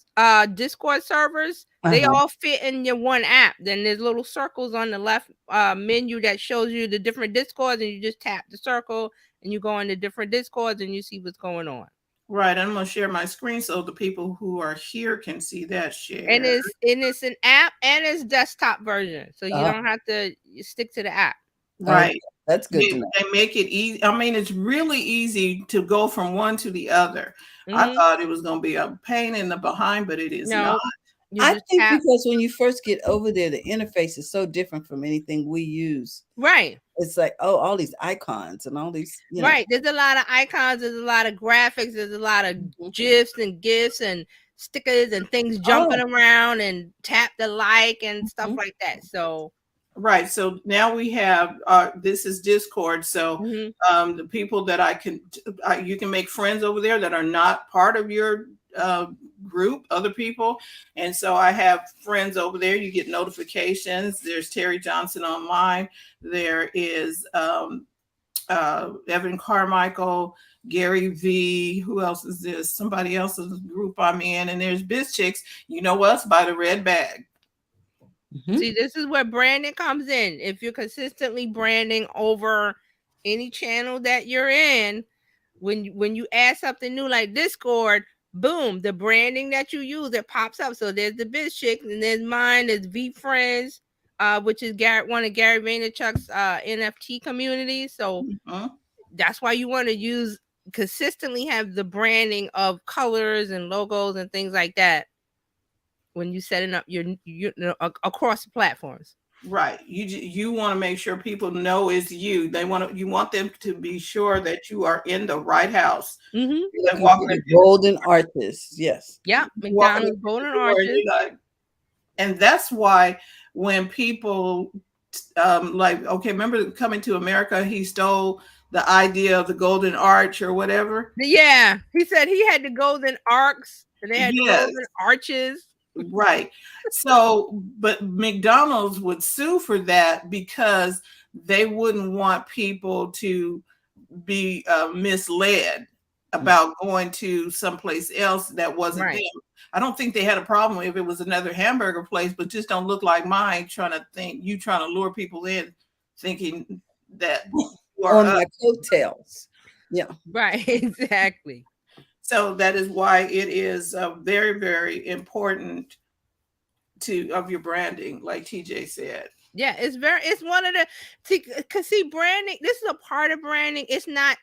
Discord servers, they all fit in your one app. Then there's little circles on the left menu that shows you the different Discords, and you just tap the circle and you go into different Discords and you see what's going on.
Right. I'm going to share my screen so the people who are here can see that share.
And it's an app and it's desktop version. So you don't have to stick to the app.
Right.
That's good to know.
They make it easy. I mean, it's really easy to go from one to the other. I thought it was going to be a pain in the behind, but it is not.
I think because when you first get over there, the interface is so different from anything we use.
Right.
It's like, all these icons and all these,
Right. There's a lot of icons. There's a lot of graphics. There's a lot of GIFs and GIFs and stickers and things jumping around and tap the like and stuff like that. So.
Right. So now we have, this is Discord. So the people that you can make friends over there that are not part of your group, other people. And so I have friends over there. You get notifications. There's Terry Johnson Online. There is Evan Carmichael, Gary V. Who else is this? Somebody else's group I'm in. And there's Biz Chicks. You know us by the red bag.
See, this is where branding comes in. If you're consistently branding over any channel that you're in, when you add something new like Discord, boom, the branding that you use, it pops up. So there's the Biz Chick, and there's mine, there's V Friends, which is one of Gary Vaynerchuk's NFT communities. So that's why you want to consistently have the branding of colors and logos and things like that when you setting up your across the platforms.
Right. You want to make sure people know it's you. You want them to be sure that you are in the right house.
Golden Arches. Yes.
Yeah. McDonald's Golden Arches.
And that's why when people remember Coming to America, he stole the idea of the Golden Arch or whatever.
Yeah. He said he had the golden arcs and they had golden arches.
Right. So, but McDonald's would sue for that because they wouldn't want people to be misled about going to someplace else that wasn't them. I don't think they had a problem if it was another hamburger place, but just don't look like mine, trying to lure people in thinking that you are
on my coattails. Yeah.
Right. Exactly.
So that is why it is very, very important of your branding, like TJ said.
Yeah, it's one of because see, branding, this is a part of branding. It's not,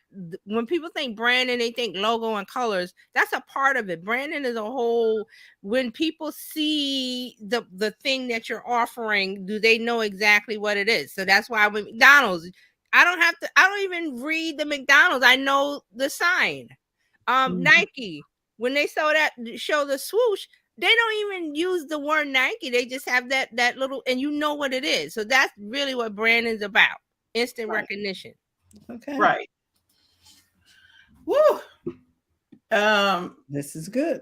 when people think branding, they think logo and colors. That's a part of it. Branding is a whole, when people see the thing that you're offering, do they know exactly what it is? So that's why with McDonald's, I don't even read the McDonald's. I know the sign. Nike, when they show the swoosh, they don't even use the word Nike. They just have that little, and you know what it is. So that's really what branding is about. Instant recognition.
Okay.
Right. Woo.
This is good.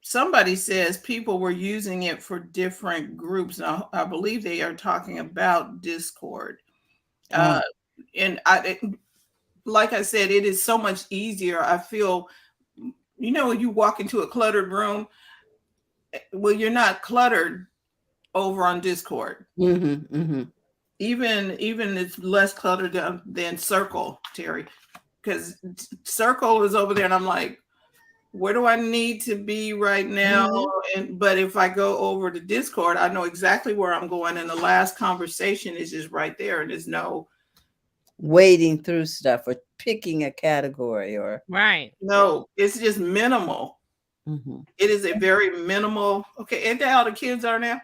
Somebody says people were using it for different groups. Now, I believe they are talking about Discord. And like I said, it is so much easier. I feel, when you walk into a cluttered room, well, you're not cluttered over on Discord. Even it's less cluttered than Circle, Terry, because Circle is over there and I'm like, where do I need to be right now? But if I go over to Discord, I know exactly where I'm going. And the last conversation is just right there. And there's no
wading through stuff or picking a category or.
Right.
No, it's just minimal. It is a very minimal. Okay, ain't that how the kids are now?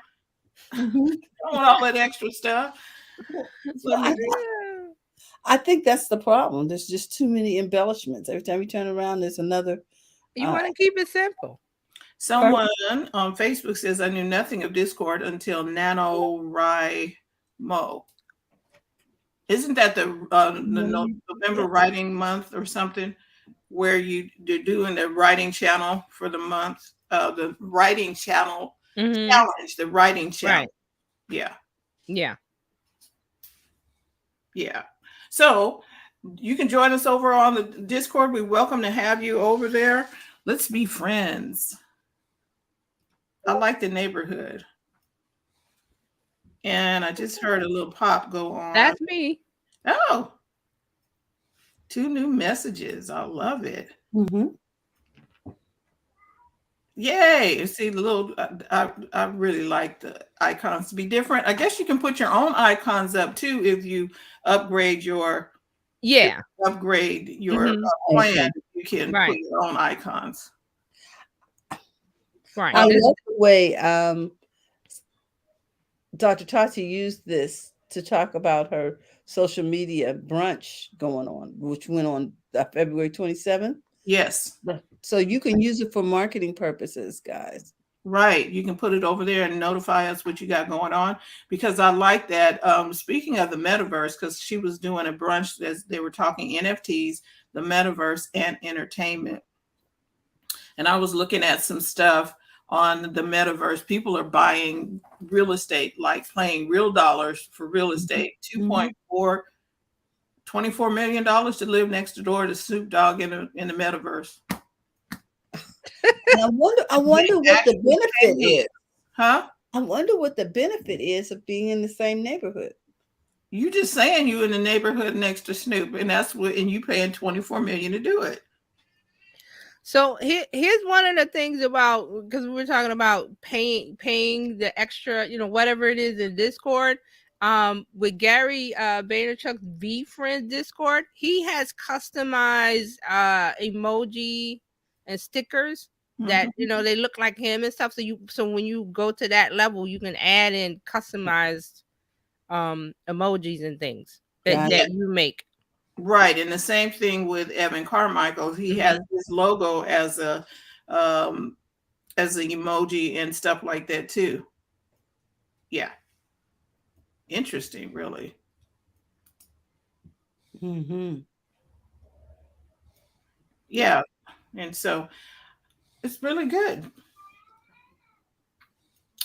I don't want all that extra stuff.
Well, I think that's the problem. There's just too many embellishments. Every time you turn around, there's another.
You want to keep it simple.
Someone on Facebook says, I knew nothing of Discord until NaNoWriMo. Isn't that the November writing month or something, where you're doing the writing channel for the month? the writing channel
Mhm.
challenge, the writing challenge.
Right.
Yeah.
Yeah.
Yeah. So you can join us over on the Discord. We're welcome to have you over there. Let's be friends. I like the neighborhood. And I just heard a little pop go on.
That's me.
Oh, 2 new messages. I love it.
Mhm.
Yay. See the little, I really like the icons to be different. I guess you can put your own icons up too if you upgrade your
Yeah.
plan.
Okay.
You can
Right.
put your own icons.
Right.
I
This-
love the way Dr. Tati used this to talk about her social media brunch going on, which went on February 27th.
Yes.
So you can use it for marketing purposes, guys.
Right. You can put it over there and notify us what you got going on, because I like that. Speaking of the metaverse, because she was doing a brunch as they were talking NFTs, the metaverse, and entertainment. And I was looking at some stuff on the metaverse. People are buying real estate, like paying real dollars for real estate. $2.4 $24 million to live next door to Snoop Dogg in the metaverse.
And I wonder what the benefit is.
Huh?
I wonder what the benefit is of being in the same neighborhood.
You just saying you in the neighborhood next to Snoop, and and you paying $24 million to do it.
So here's one of the things about, because we were talking about paying the extra, whatever it is in Discord. With Gary Vaynerchuk's VFriends Discord, he has customized emoji and stickers that they look like him and stuff. So when you go to that level, you can add in customized emojis and things that you make.
Right, and the same thing with Evan Carmichael. He has his logo as a as an emoji and stuff like that too. Yeah, interesting, really. Yeah, and so it's really good.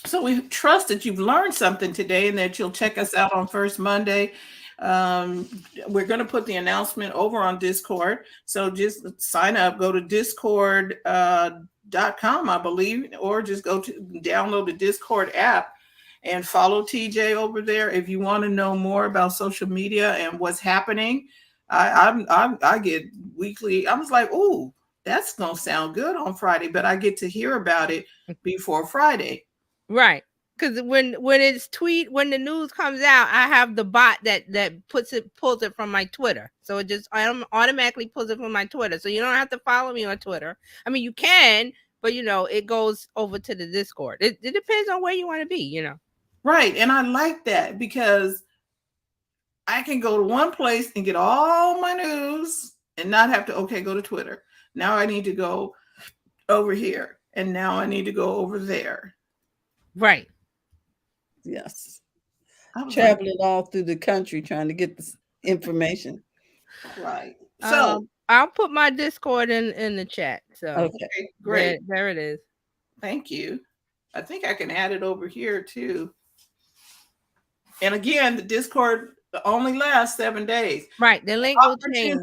So we trust that you've learned something today and that you'll check us out on First Monday. We're going to put the announcement over on Discord. So just sign up, go to discord.com, I believe, or just go to download the Discord app and follow TJ over there. If you want to know more about social media and what's happening, I get weekly. I was like, oh, that's going to sound good on Friday, but I get to hear about it before Friday.
Right. Because when the news comes out, I have the bot that pulls it from my Twitter. So it just automatically pulls it from my Twitter. So you don't have to follow me on Twitter. I mean, you can, but it goes over to the Discord. It depends on where you want to be,
Right. And I like that because I can go to one place and get all my news and not have to, go to Twitter. Now I need to go over here. And now I need to go over there.
Right.
Yes. Traveling all through the country trying to get this information.
Right. So
I'll put my Discord in the chat. So
okay, great.
There it is.
Thank you. I think I can add it over here too. And again, the Discord only lasts 7 days.
Right. The link will change.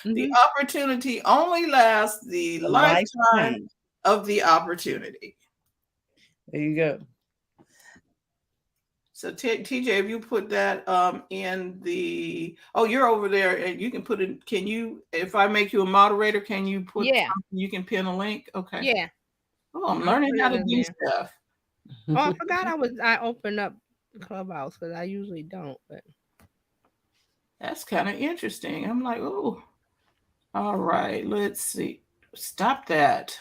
The opportunity only lasts the lifetime of the opportunity.
There you go.
So TJ, if you put that in the, you're over there and you can put it, if I make you a moderator, can you put you can pin a link? Okay.
Yeah.
Oh, I'm learning how to do stuff.
Oh, I forgot I opened up Clubhouse because I usually don't, but
that's kind of interesting. I'm like, oh, all right, let's see. Stop that.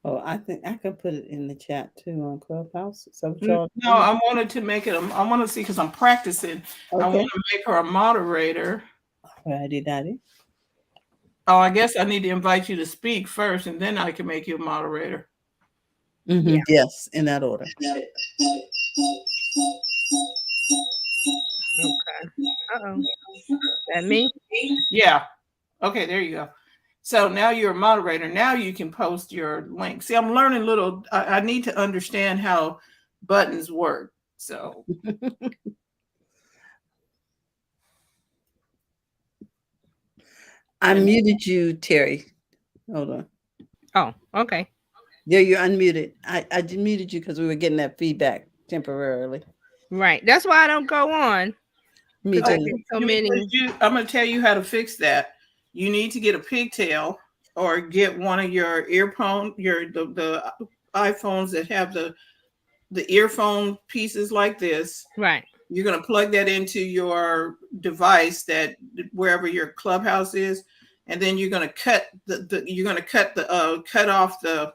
Oh, I think I could put it in the chat too on Clubhouse.
No, I wanted to make it. I want to see because I'm practicing. Okay. I want to make her a moderator.
Daddy.
Oh, I guess I need to invite you to speak first, and then I can make you a moderator.
Yeah. Yes, in that order.
Okay. Uh-oh. That me?
Yeah. Okay, there you go. So now you're a moderator. Now you can post your link. See, I'm learning little. I need to understand how buttons work. So
I muted you, Terry. Hold on.
Oh, okay.
Yeah, you're unmuted. I muted you because we were getting that feedback temporarily.
Right. That's why I don't go on.
Me
I
too.
get so many.
I'm going to tell you how to fix that. You need to get a pigtail or get one of your earphone, the iPhones that have the earphone pieces like this.
Right.
You're going to plug that into your device that wherever your Clubhouse is, and then you're going to cut cut off the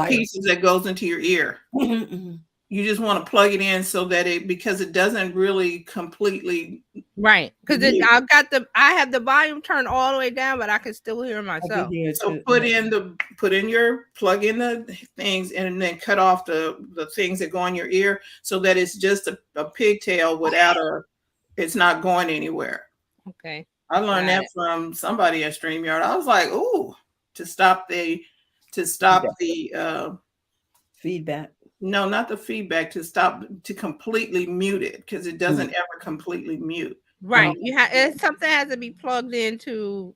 pieces that goes into your ear. You just want to plug it in so that because it doesn't really completely.
Right. Because I have the volume turned all the way down, but I can still hear myself.
So plug in the things and then cut off the things that go in your ear so that it's just a pigtail without it's not going anywhere.
Okay.
I learned that from somebody at StreamYard. I was like, ooh, to stop the
feedback.
No, not the feedback, to completely mute it because it doesn't ever completely mute.
Right. Something has to be plugged in to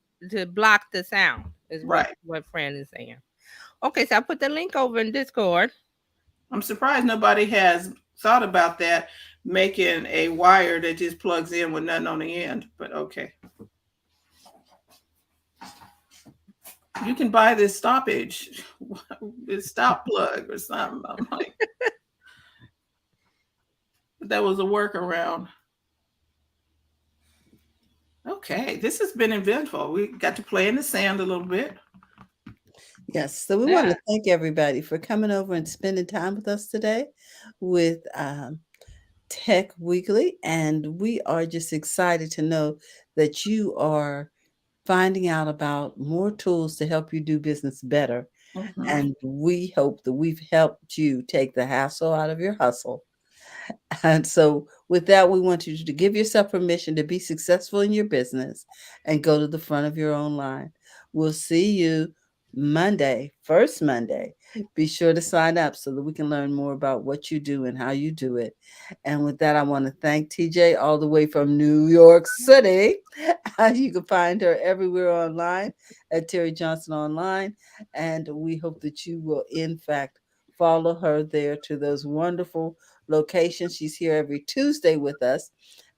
block the sound, is what Fran is saying. Okay, so I put the link over in Discord.
I'm surprised nobody has thought about that, making a wire that just plugs in with nothing on the end, but okay. You can buy this stoppage, this stop plug or something. I'm like, that was a workaround. Okay, this has been eventful. We got to play in the sand a little bit.
Yes, so we want to thank everybody for coming over and spending time with us today with Tech Weekly, and we are just excited to know that you are finding out about more tools to help you do business better. And we hope that we've helped you take the hassle out of your hustle. And so with that, we want you to give yourself permission to be successful in your business and go to the front of your own line. We'll see you Monday, first Monday. Be sure to sign up so that we can learn more about what you do and how you do it. And with that, I want to thank TJ all the way from New York City. You can find her everywhere online at Terry Johnson Online. And we hope that you will, in fact, follow her there to those wonderful locations. She's here every Tuesday with us,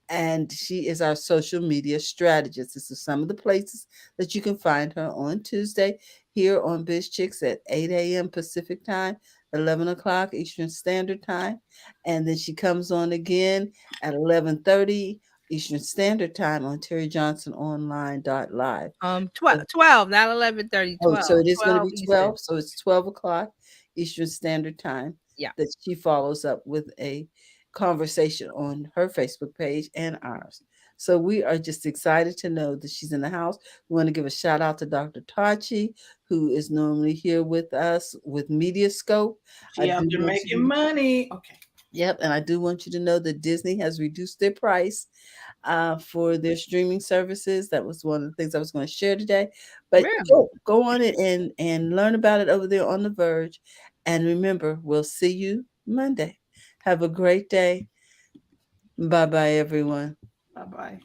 and she is our social media strategist. This is some of the places that you can find her on Tuesday here on Biz Chicks at 8 a.m. Pacific time, 11 o'clock Eastern Standard Time. And then she comes on again at 11:30 Eastern Standard Time on terryjohnsononline.live.
12, not 11:30, 12.
Oh, so it is going to be 12.
Eastern.
So it's 12 o'clock Eastern Standard Time.
Yeah.
That she follows up with a conversation on her Facebook page and ours. So we are just excited to know that she's in the house. We want to give a shout out to Dr. Tachi, who is normally here with us with Mediascope.
You're making money. Okay.
Yep. And I do want you to know that Disney has reduced their price for their streaming services. That was one of the things I was going to share today. But go on it and learn about it over there on The Verge. And remember, we'll see you Monday. Have a great day. Bye-bye, everyone.
Bye-bye.